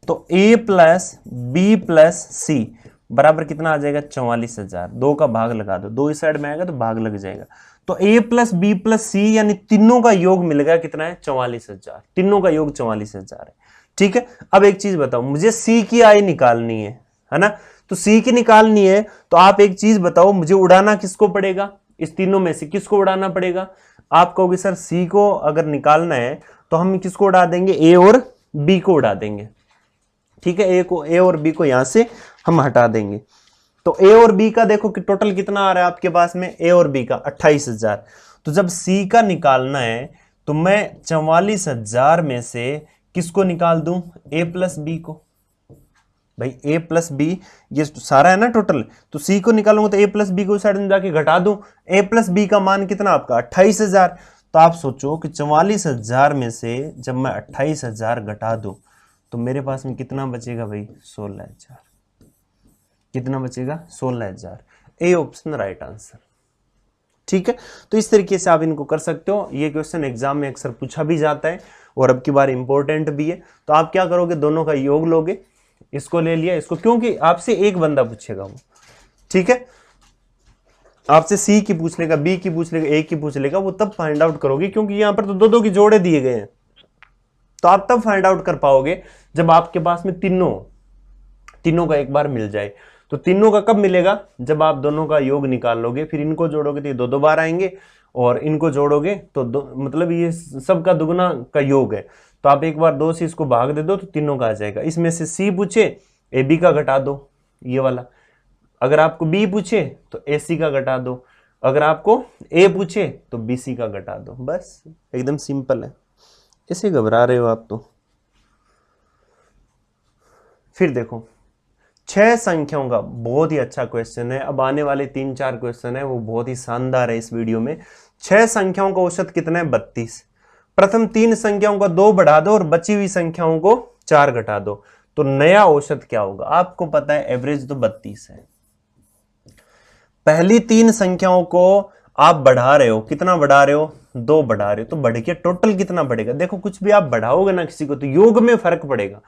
A: तो a प्लस बी प्लस सी बराबर कितना आ जाएगा 44,000। 2 का भाग लगा दो, 2 इस साइड में आएगा तो भाग लग जाएगा, तो a प्लस बी प्लस सी यानी तीनों का योग मिल गया कितना है 44,000, तीनों का योग 44,000 है। ठीक है, अब एक चीज बताओ, मुझे c की आय निकालनी है ना, तो c की निकालनी है, तो आप एक चीज बताओ, मुझे उड़ाना किसको पड़ेगा, इस तीनों में से किसको उड़ाना पड़ेगा। आप कहोगे सर c को अगर निकालना है तो हम किसको उड़ा देंगे, a और b को उड़ा देंगे। ठीक है, a और b को यहां से हम हटा देंगे, तो a और b का देखो कि टोटल कितना आ रहा है आपके पास में, a और b का 28,000। तो जब c का निकालना है तो मैं 44,000 में से किसको निकाल दूं, a प्लस बी को। भाई a प्लस बी ये सारा है ना टोटल, तो c को निकालूंगा तो a प्लस बी को साइड में जाके घटा दूं, a प्लस बी का मान कितना आपका 28,000। तो आप सोचो कि 44,000 में से जब मैं 28,000 घटा दूं तो मेरे पास में कितना बचेगा भाई 16,000, कितना बचेगा 16,000। A option right answer. ठीक है, तो इस तरीके से आप इनको कर सकते हो, ये क्वेश्चन एग्जाम में अक्सर पूछा भी जाता है और अब की बार इंपॉर्टेंट भी है। तो आप क्या करोगे, दोनों का योग लोगे, इसको ले लिया इसको, क्योंकि आपसे एक बंदा पूछेगा वो। ठीक है, आपसे सी की पूछ लेगा, बी की पूछ लेगा, ए की पूछ लेगा, वो तब फाइंड आउट करोगे, क्योंकि यहां पर तो दो की जोड़े दिए गए हैं, तो आप तब फाइंड आउट कर पाओगे जब आपके पास में तीनों का एक बार मिल जाए। तो तीनों का कब मिलेगा, जब आप दोनों का योग निकाल लोगे, फिर इनको जोड़ोगे तो ये 2 बार आएंगे, और इनको जोड़ोगे तो मतलब ये सबका दुगना का योग है, तो आप एक बार 2 से इसको भाग दे दो तो तीनों का आ जाएगा। इसमें से सी पूछे ए बी का घटा दो, ये वाला, अगर आपको बी पूछे तो ए सी का घटा दो, अगर आपको ए पूछे तो बी सी का घटा दो, बस एकदम सिंपल है। ऐसे घबरा रहे हो आप तो। फिर देखो 6 संख्याओं का बहुत ही अच्छा क्वेश्चन है, अब आने वाले 3-4 क्वेश्चन है वो बहुत ही शानदार है इस वीडियो में। 6 संख्याओं का औसत कितना है 32। प्रथम 3 संख्याओं का 2 बढ़ा दो और बची हुई संख्याओं को 4 घटा दो, तो नया औसत क्या होगा। आपको पता है एवरेज तो 32 है, पहली 3 संख्याओं को आप बढ़ा रहे हो, कितना बढ़ा रहे हो 2 बढ़ा रहे हो, तो बढ़ के टोटल कितना बढ़ेगा। देखो कुछ भी आप बढ़ाओगे ना किसी को तो योग में फर्क पड़ेगा,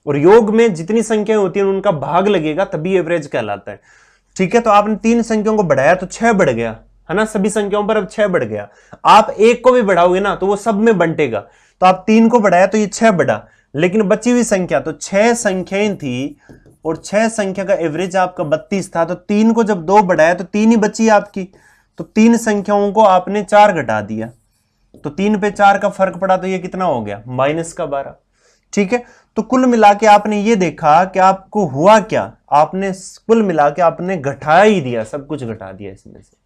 A: और योग में जितनी संख्याएं होती हैं उनका भाग लगेगा तभी एवरेज कहलाता है। ठीक है, तो आपने 3 संख्याओं को बढ़ाया तो 6 बढ़ गया है ना, सभी संख्याओं पर अब 6 बढ़ गया। आप 1 को भी बढ़ाओगे ना तो वो सब में बंटेगा, तो आप 3 को बढ़ाया तो ये 6 बढ़ा, लेकिन बची हुई संख्या तो 6 संख्याएं थी और 6 संख्या का एवरेज आपका 32 था, तो 3 को जब 2 बढ़ाया तो 3 ही बची आपकी, तो 3 संख्याओं को आपने 4 घटा दिया, तो 3 पे 4 का फर्क पड़ा, तो ये कितना हो गया -12। ठीक है, तो कुल मिला के आपने ये देखा कि आपको हुआ क्या, आपने कुल मिला के आपने घटा ही दिया, सब कुछ घटा दिया इसमें से।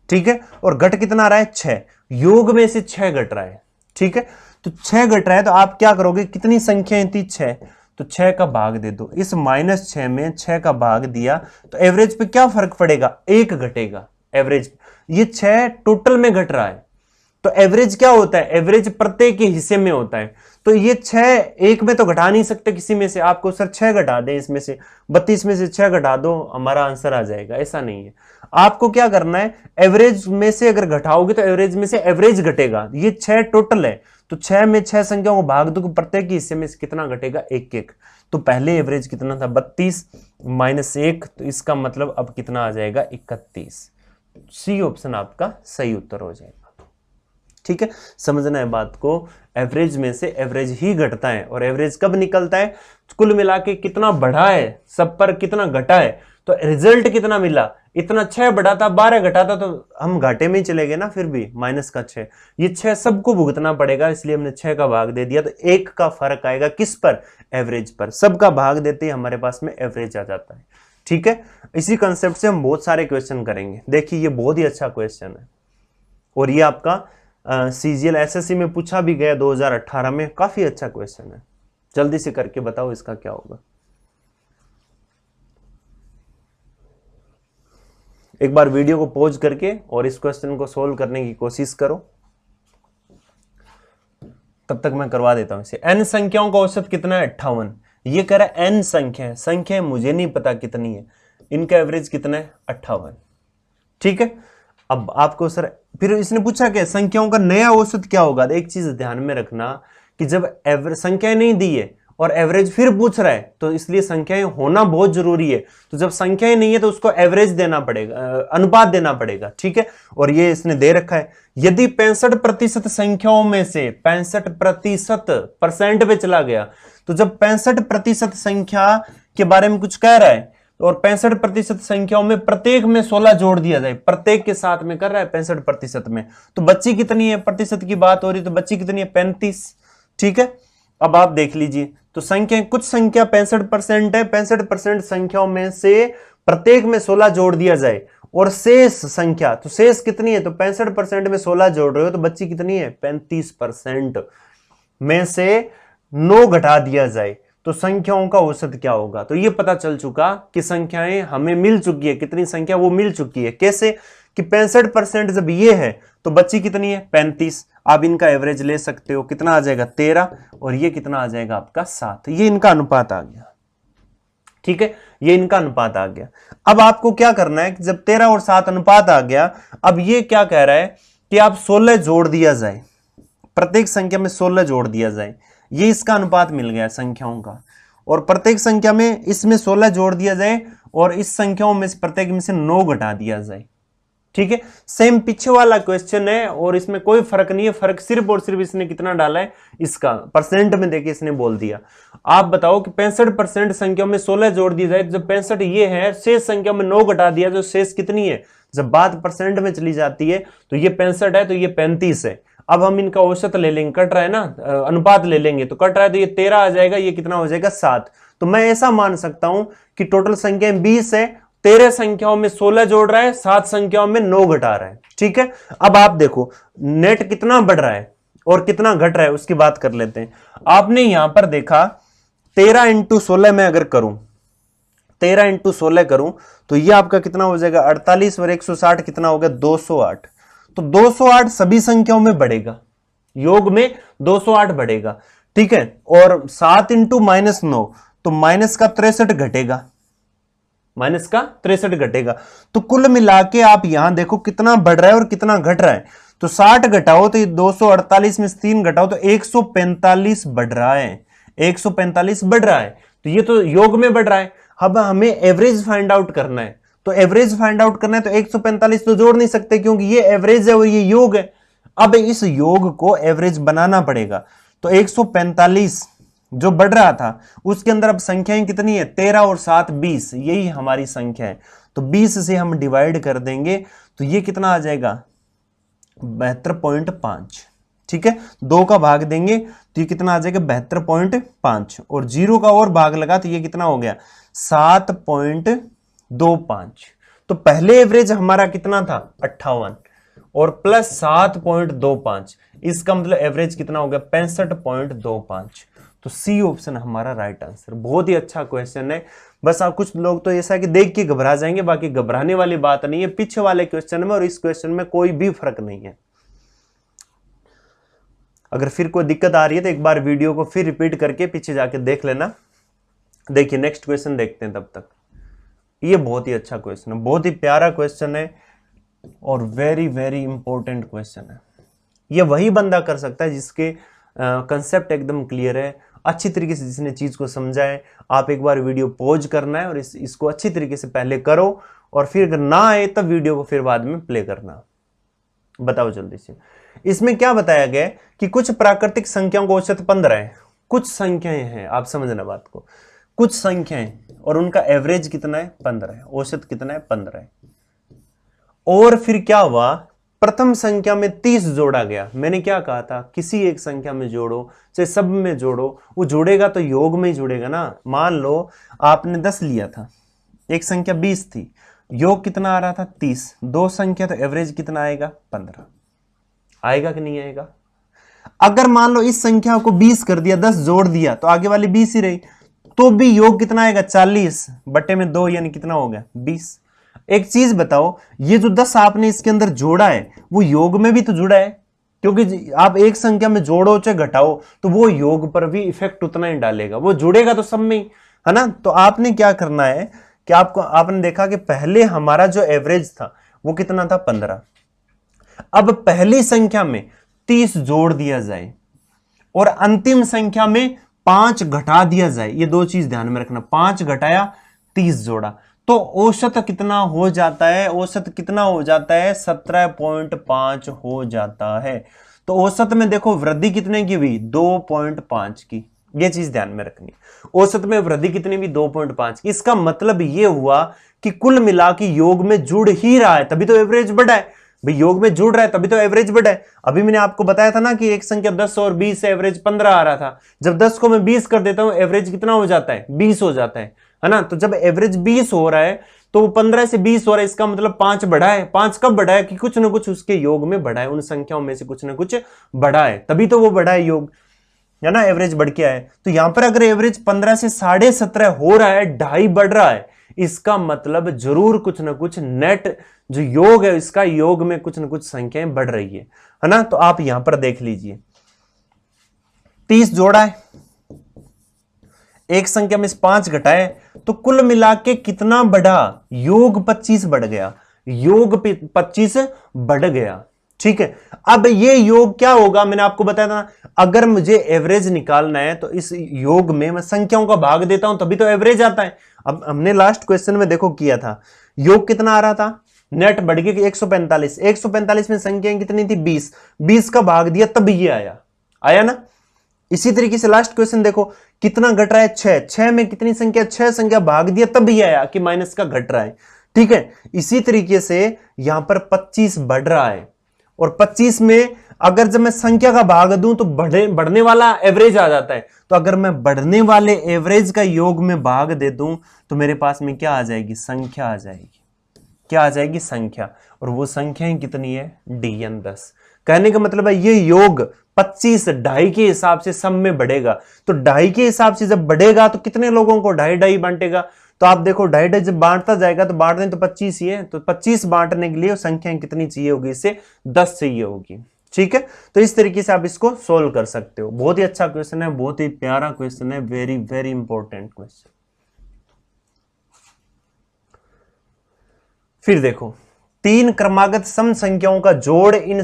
A: ठीक है, और घट कितना रहा है 6, योग में से 6 घट रहा है। ठीक है, तो 6 घट रहा है, तो आप क्या करोगे, कितनी संख्याएं थी 6, तो 6 का भाग दे दो, इस -6 में 6 का भाग दिया तो एवरेज पे क्या फर्क पड़ेगा, 1 घटेगा एवरेज। ये 6 टोटल में घट रहा है, तो एवरेज क्या होता है, एवरेज प्रत्येक के हिस्से में होता है। तो ये 6 एक में तो घटा नहीं सकते किसी में से, आपको सर 6 घटा दें इसमें से, 32 में से 6 घटा दो, हमारा आंसर आ जाएगा, ऐसा नहीं है। आपको क्या करना है, एवरेज में से अगर घटाओगे तो एवरेज में से एवरेज घटेगा। ये 6 टोटल है, तो 6 में 6 संख्याओं को भाग दो, प्रत्येक के हिस्से में से कितना घटेगा, 1-1। तो पहले एवरेज कितना था, 32 माइनस 1, तो इसका मतलब अब कितना आ जाएगा, 31। सी ऑप्शन आपका सही उत्तर हो जाएगा। ठीक है, समझना है बात को, एवरेज में से एवरेज ही घटता है। और एवरेज कब निकलता है, कुल मिला के कितना बढ़ा है, सब पर कितना घटा है, तो रिजल्ट कितना मिला, इतना 6 बढ़ा था 12 घटा था, तो हम घाटे में ही चले गए ना, फिर भी माइनस का 6, ये 6 सबको भुगतना पड़ेगा, इसलिए हमने 6 का भाग दे दिया। तो 1 का फर्क आएगा किस पर, एवरेज पर। सबका भाग देते ही हमारे पास में एवरेज आ जाता है। ठीक है, इसी कंसेप्ट से हम बहुत सारे क्वेश्चन करेंगे। देखिए ये बहुत ही अच्छा क्वेश्चन है, और ये आपका सीजीएल एसएससी में पूछा भी गया 2018 में, काफी अच्छा क्वेश्चन है। जल्दी से करके बताओ इसका क्या होगा। एक बार वीडियो को पॉज करके और इस क्वेश्चन को सोल्व करने की कोशिश करो, तब तक मैं करवा देता हूं इसे। n संख्याओं का औसत कितना है, 58। ये कह रहा है n संख्या है, संख्या मुझे नहीं पता कितनी है, इनका एवरेज कितना है, 58। ठीक है, अब आपको सर फिर इसने पूछा क्या, संख्याओं का नया औसत क्या होगा। एक चीज ध्यान में रखना कि जब एवरेज संख्याएं नहीं दी है और एवरेज फिर पूछ रहा है, तो इसलिए संख्याएं होना बहुत जरूरी है। तो जब संख्याएं नहीं है तो उसको एवरेज देना पड़ेगा, अनुपात देना पड़ेगा। ठीक है, और ये इसने दे रखा है, यदि 65% संख्याओं में से 65% पे चला गया, तो जब 65% संख्या के बारे में कुछ कह रहा है और 65% संख्याओं में प्रत्येक में 16 जोड़ दिया जाए, प्रत्येक के साथ में कर रहा है 65% में, तो बच्ची कितनी है, प्रतिशत की बात हो रही, तो बच्ची कितनी है, 35। ठीक है, अब आप देख लीजिए, तो संख्या, कुछ संख्या 65% है, 65% संख्याओं में से प्रत्येक में 16 जोड़ दिया जाए, और शेष संख्या, तो शेष कितनी है, तो 65% में 16 जोड़ रहे हो, तो बच्ची कितनी है, 35% में से 9 घटा दिया जाए, तो संख्याओं का औसत क्या होगा। तो ये पता चल चुका कि संख्याएं हमें मिल चुकी है, कितनी संख्या वो मिल चुकी है। कैसे कि 65% जब ये है तो बच्ची कितनी है, 35। आप इनका एवरेज ले सकते हो, कितना आ जाएगा, 13, और ये कितना आ जाएगा आपका 7। ये इनका अनुपात आ गया। ठीक है, ये इनका अनुपात आ गया। अब आपको क्या करना है कि जब 13 और 7 अनुपात आ गया, अब ये क्या कह रहा है कि आप 16 जोड़ दिया जाए, प्रत्येक संख्या में 16 जोड़ दिया जाए, ये इसका अनुपात मिल गया संख्याओं का। और प्रत्येक संख्या में इसमें 16 जोड़ दिया जाए, और इस संख्याओं में प्रत्येक में से 9 घटा दिया जाए। ठीक है, सेम पीछे वाला क्वेश्चन है, और इसमें कोई फर्क नहीं है, फर्क सिर्फ और सिर्फ इसने कितना डाला है, इसका परसेंट में देके इसने बोल दिया। आप बताओ कि 65% संख्या में 16 जोड़ दिया जाए, जब 65 ये है, शेष संख्या में 9 घटा दिया, जो शेष कितनी है, जब बात परसेंट में चली जाती है, तो ये 65 है, तो ये 35 है। अब हम इनका औसत ले लेंगे, कट रहा है ना, अनुपात ले लेंगे, तो कट रहा है, तो ये 13 आ जाएगा, ये कितना हो जाएगा, 7। तो मैं ऐसा मान सकता हूं कि टोटल संख्या 20 है, 13 संख्याओं में 16 जोड़ रहा है, 7 संख्याओं में 9 घटा रहा है। ठीक है, अब आप देखो नेट कितना बढ़ रहा है और कितना घट रहा है, उसकी बात कर लेते हैं। आपने यहां पर देखा 13 इंटू 16 में अगर करूं, 13 इंटू 16 करूं, तो ये आपका कितना हो जाएगा, 48, और 160 कितना हो गया, 208। तो 208 सभी संख्याओं में बढ़ेगा, योग में 208 बढ़ेगा। ठीक है, और 7 इंटू -9, तो माइनस का 63 घटेगा, माइनस का 63 घटेगा। तो कुल मिला के आप यहां देखो कितना बढ़ रहा है और कितना घट रहा है। तो 60 घटाओ तो ये 248 में 3 घटाओ तो 145 बढ़ रहा है, 145 बढ़ रहा है। तो ये तो योग में बढ़ रहा है। अब हमें एवरेज फाइंड आउट करना है, तो एवरेज फाइंड आउट करना है, तो 145 तो जोड़ नहीं सकते क्योंकि ये एवरेज है और ये योग है। अब इस योग को एवरेज बनाना पड़ेगा। तो 145 जो बढ़ रहा था उसके अंदर अब संख्याएं कितनी है, 13 और 7 20, यही हमारी संख्या है। तो 20 से हम डिवाइड कर देंगे तो ये कितना आ जाएगा, 72.5। ठीक है, 2 का भाग देंगे तो ये कितना आ जाएगा, 72.5, और 0 का और भाग लगा तो ये कितना हो गया, 7.25। तो पहले एवरेज हमारा कितना था, 58, और प्लस 7.25, इसका मतलब एवरेज कितना हो गया, 65.25। तो सी ऑप्शन हमारा राइट आंसर। बहुत ही अच्छा क्वेश्चन है। बस आप कुछ लोग तो ऐसा है कि देख के घबरा जाएंगे, बाकी घबराने वाली बात नहीं है। पीछे वाले क्वेश्चन में और इस क्वेश्चन में कोई भी फर्क नहीं है। अगर फिर कोई दिक्कत आ रही है तो एक बार वीडियो को फिर रिपीट करके पीछे जाके देख लेना। देखिए नेक्स्ट क्वेश्चन देखते हैं तब तक। ये बहुत ही अच्छा क्वेश्चन है, बहुत ही प्यारा क्वेश्चन है और वेरी वेरी इंपॉर्टेंट क्वेश्चन है। ये वही बंदा कर सकता है जिसके कंसेप्ट एकदम क्लियर है, अच्छी तरीके से जिसने चीज को समझा है। आप एक बार वीडियो पॉज करना है और इसको अच्छी तरीके से पहले करो, और फिर अगर ना आए तब वीडियो को फिर बाद में प्ले करना। बताओ जल्दी से। इसमें क्या बताया गया है कि कुछ प्राकृतिक संख्याओं को औसत 15 है। कुछ संख्याएं हैं, आप समझना बात को, कुछ संख्याएं और उनका एवरेज कितना है 15 है, औसत कितना है 15 है। और फिर क्या हुआ, प्रथम संख्या में 30 जोड़ा गया। मैंने क्या कहा था, किसी एक संख्या में जोड़ो चाहे सब में जोड़ो, वो जुड़ेगा तो योग में ही जुड़ेगा ना। मान लो आपने 10 लिया था, एक संख्या 20 थी, योग कितना आ रहा था 30, दो संख्या तो एवरेज कितना आएगा 15 आएगा कि नहीं आएगा। अगर मान लो इस संख्या को 20 कर दिया, 10 जोड़ दिया तो आगे वाली 20 ही रही, तो भी योग कितना आएगा 40 बटे में 2 यानी कितना हो गया 20। एक चीज बताओ, ये जो 10 आपने इसके अंदर जोड़ा है वो योग में भी तो जुड़ा है, क्योंकि आप एक संख्या में जोड़ो चाहे घटाओ तो वो योग पर भी इफेक्ट उतना ही डालेगा, वो जुड़ेगा तो सब में ही, है ना। तो आपने क्या करना है कि आपने देखा कि पहले हमारा जो एवरेज था वो कितना था 15। अब पहली संख्या में 30 जोड़ दिया जाए और अंतिम संख्या में 5 घटा दिया जाए। ये दो चीज ध्यान में रखना, 5 घटाया 30 जोड़ा तो औसत कितना हो जाता है, औसत कितना हो जाता है 17.5 हो जाता है। तो औसत में देखो वृद्धि कितने की हुई 2.5 की, ये चीज ध्यान में रखनी। औसत में वृद्धि कितनी भी 2.5 की। इसका मतलब ये हुआ कि कुल मिला के योग में जुड़ ही रहा है तभी तो एवरेज बढ़ा है। भाई योग में जुड़ रहा है तभी तो एवरेज बढ़ा है। अभी मैंने आपको बताया था ना कि एक संख्या 10 और 20 से एवरेज 15 आ रहा था। जब 10 को मैं 20 कर देता हूं एवरेज कितना हो जाता है 20 हो जाता है ना। तो जब एवरेज 20 हो रहा है तो 15 से 20 हो रहा है, इसका मतलब 5 बढ़ा है। 5 कब बढ़ा है कि कुछ ना कुछ उसके योग में बढ़ा है, उन संख्याओं में से कुछ ना कुछ बढ़ा है, तभी तो वो बढ़ा है योग, है ना, एवरेज बढ़ के आए। तो यहां पर अगर एवरेज 15 से 17.5 हो रहा है, 2.5 बढ़ रहा है, इसका मतलब जरूर कुछ ना कुछ नेट जो योग है इसका योग में कुछ ना कुछ संख्याएं बढ़ रही है ना। तो आप यहां पर देख लीजिए 30 जोड़ा है, एक संख्या में 5 घटाए तो कुल मिला के कितना बढ़ा, योग 25 बढ़ गया, योग 25 बढ़ गया। ठीक है, अब ये योग क्या होगा, मैंने आपको बताया था अगर मुझे एवरेज निकालना है तो इस योग में मैं संख्याओं का भाग देता हूं तभी तो एवरेज आता है। अब हमने लास्ट क्वेश्चन में देखो किया था, योग कितना आ रहा था, नेट बढ़ गया 145, 145 में संख्याएं कितनी थी 20, 20 का भाग दिया तब ये आया ना। इसी तरीके से लास्ट क्वेश्चन देखो कितना घट रहा है 6, 6 में कितनी संख्या, 6 संख्या भाग दिया तब ये आया कि माइनस का घट रहा है। ठीक है, इसी तरीके से यहां पर 25 बढ़ रहा है और 25 में अगर जब मैं संख्या का भाग दूं तो बढ़ने वाला एवरेज आ जाता है। तो अगर मैं बढ़ने वाले एवरेज का योग में भाग दे दूं तो मेरे पास में क्या आ जाएगी, संख्या आ जाएगी। क्या आ जाएगी, संख्या। और वो संख्याएं कितनी है DN 10। कहने का मतलब है ये योग 25 2.5 के हिसाब से सब में बढ़ेगा। तो 2.5 के हिसाब से जब बढ़ेगा तो कितने लोगों को 2.5 बांटेगा। तो आप देखो 2.5 जब बांटता जाएगा तो बांटने तो 25 ही है, तो 25 बांटने के लिए संख्या कितनी चाहिए होगी, इससे 10 चाहिए होगी। ठीक है, तो इस तरीके से आप इसको सोल्व कर सकते हो। बहुत ही अच्छा क्वेश्चन है, बहुत ही प्यारा क्वेश्चन है, वेरी वेरी इंपॉर्टेंट क्वेश्चन। फिर देखो 3 क्रमागत सम संख्याओं का जोड़ इन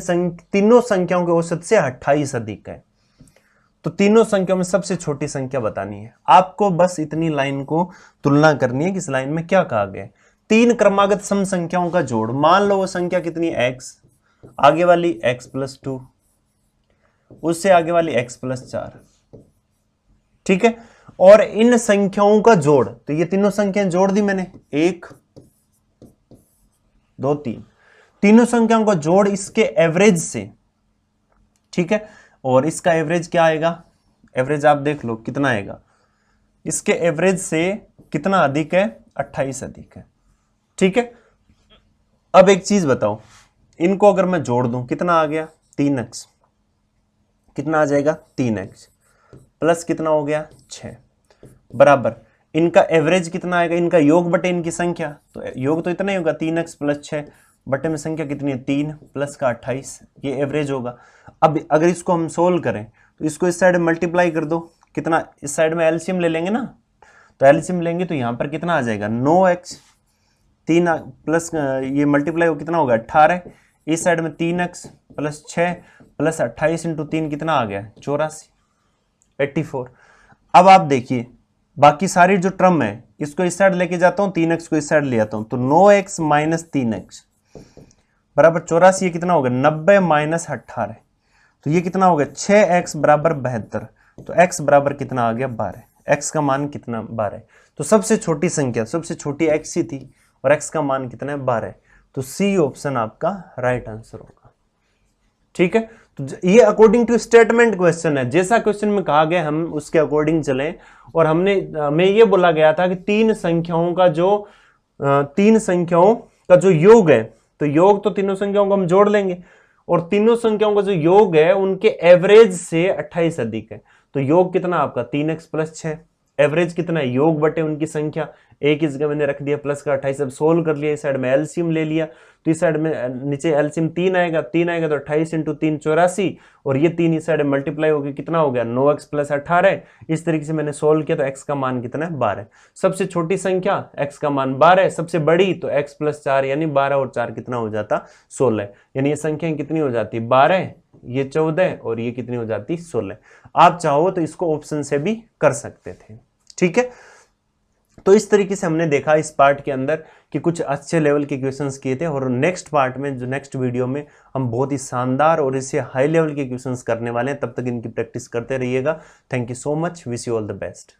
A: तीनों संख्याओं के औसत से 28 अधिक है। तो तीनों संख्याओं में सबसे छोटी संख्या बतानी है आपको। बस इतनी लाइन को तुलना करनी है कि इस लाइन में क्या कहा गया है। 3 क्रमागत सम संख्याओं का जोड़, मान लो वो संख्या कितनी x, आगे वाली x+2, उससे आगे वाली x+4। ठीक है, और इन संख्याओं का जोड़, तो ये तीनों संख्याएं जोड़ दी मैंने, 1 2 3, तीनों संख्याओं का जोड़ इसके एवरेज से। ठीक है, और इसका एवरेज क्या आएगा, एवरेज आप देख लो कितना आएगा, इसके एवरेज से कितना अधिक है, 28 अधिक है। ठीक है, अब एक चीज बताओ, इनको अगर मैं जोड़ दूं कितना आ गया 3x, कितना आ जाएगा 3x प्लस कितना हो गया 6 बराबर इनका एवरेज कितना आएगा, इनका योग बटे इनकी संख्या, तो योग तो इतना ही होगा 3x + 6 बटे में संख्या कितनी है 3 प्लस का 28, ये एवरेज होगा। अब अगर इसको हम सोल्व करें तो इसको इस साइड में मल्टीप्लाई कर दो, कितना, इस साइड में एलसीएम ले लेंगे ना, तो एलसीएम लेंगे तो यहाँ पर कितना आ जाएगा 9x, 3 प्लस ये मल्टीप्लाई हो कितना होगा 18, इस साइड में 3x प्लस 6 प्लस 28 इंटू 3 कितना आ गया 84, 84। अब आप देखिए बाकी सारी जो टर्म है इसको इस साइड लेके जाता हूँ, 3x को इस साइड ले आता हूँ, तो 9x माइनस 3x बराबर 84, ये कितना होगा 90 माइनस 18, तो ये कितना होगा 6x बराबर 72, तो x बराबर कितना आ गया 12, x का मान कितना 12, तो सबसे छोटी संख्या सबसे छोटी x ही थी और x का मान कितना है 12, तो C ऑप्शन आपका राइट आंसर होगा। ठीक है, तो ये अकॉर्डिंग टू स्टेटमेंट क्वेश्चन है, जैसा क्वेश्चन में कहा गया हम उसके अकॉर्डिंग चलें। और हमें ये बोला गया था कि तीन संख्याओं का जो योग है, तो योग तो तीनों संख्याओं को हम जोड़ लेंगे और तीनों संख्याओं का जो योग है उनके एवरेज से 28 अधिक है, तो योग कितना आपका 3x प्लस 6, एवरेज कितना है योग बटे उनकी संख्या, एक इस जगह मैंने रख दिया प्लस का 28, अब सोल्व कर लिया, इस साइड में एलसीएम ले लिया, तो इस साइड में नीचे एलसीएम 3 आएगा तो 28 इंटू 3 84, और ये 3 इस साइड में मल्टीप्लाई होकर कितना हो गया 9x प्लस 18, इस तरीके से मैंने सोल्व किया, तो x का मान कितना है 12, सबसे छोटी संख्या x का मान 12, सबसे बड़ी तो x प्लस 4 यानी 12 और 4 कितना हो जाता 16, यानी ये संख्या कितनी हो जाती 12, ये 14 और ये कितनी हो जाती 16। आप चाहो तो इसको ऑप्शन से भी कर सकते थे। ठीक है, तो इस तरीके से हमने देखा इस पार्ट के अंदर कि कुछ अच्छे लेवल के क्वेश्चंस किए थे, और नेक्स्ट पार्ट में जो नेक्स्ट वीडियो में हम बहुत ही शानदार और इससे हाई लेवल के क्वेश्चंस करने वाले हैं। तब तक इनकी प्रैक्टिस करते रहिएगा। Thank you so much, wish you all the best.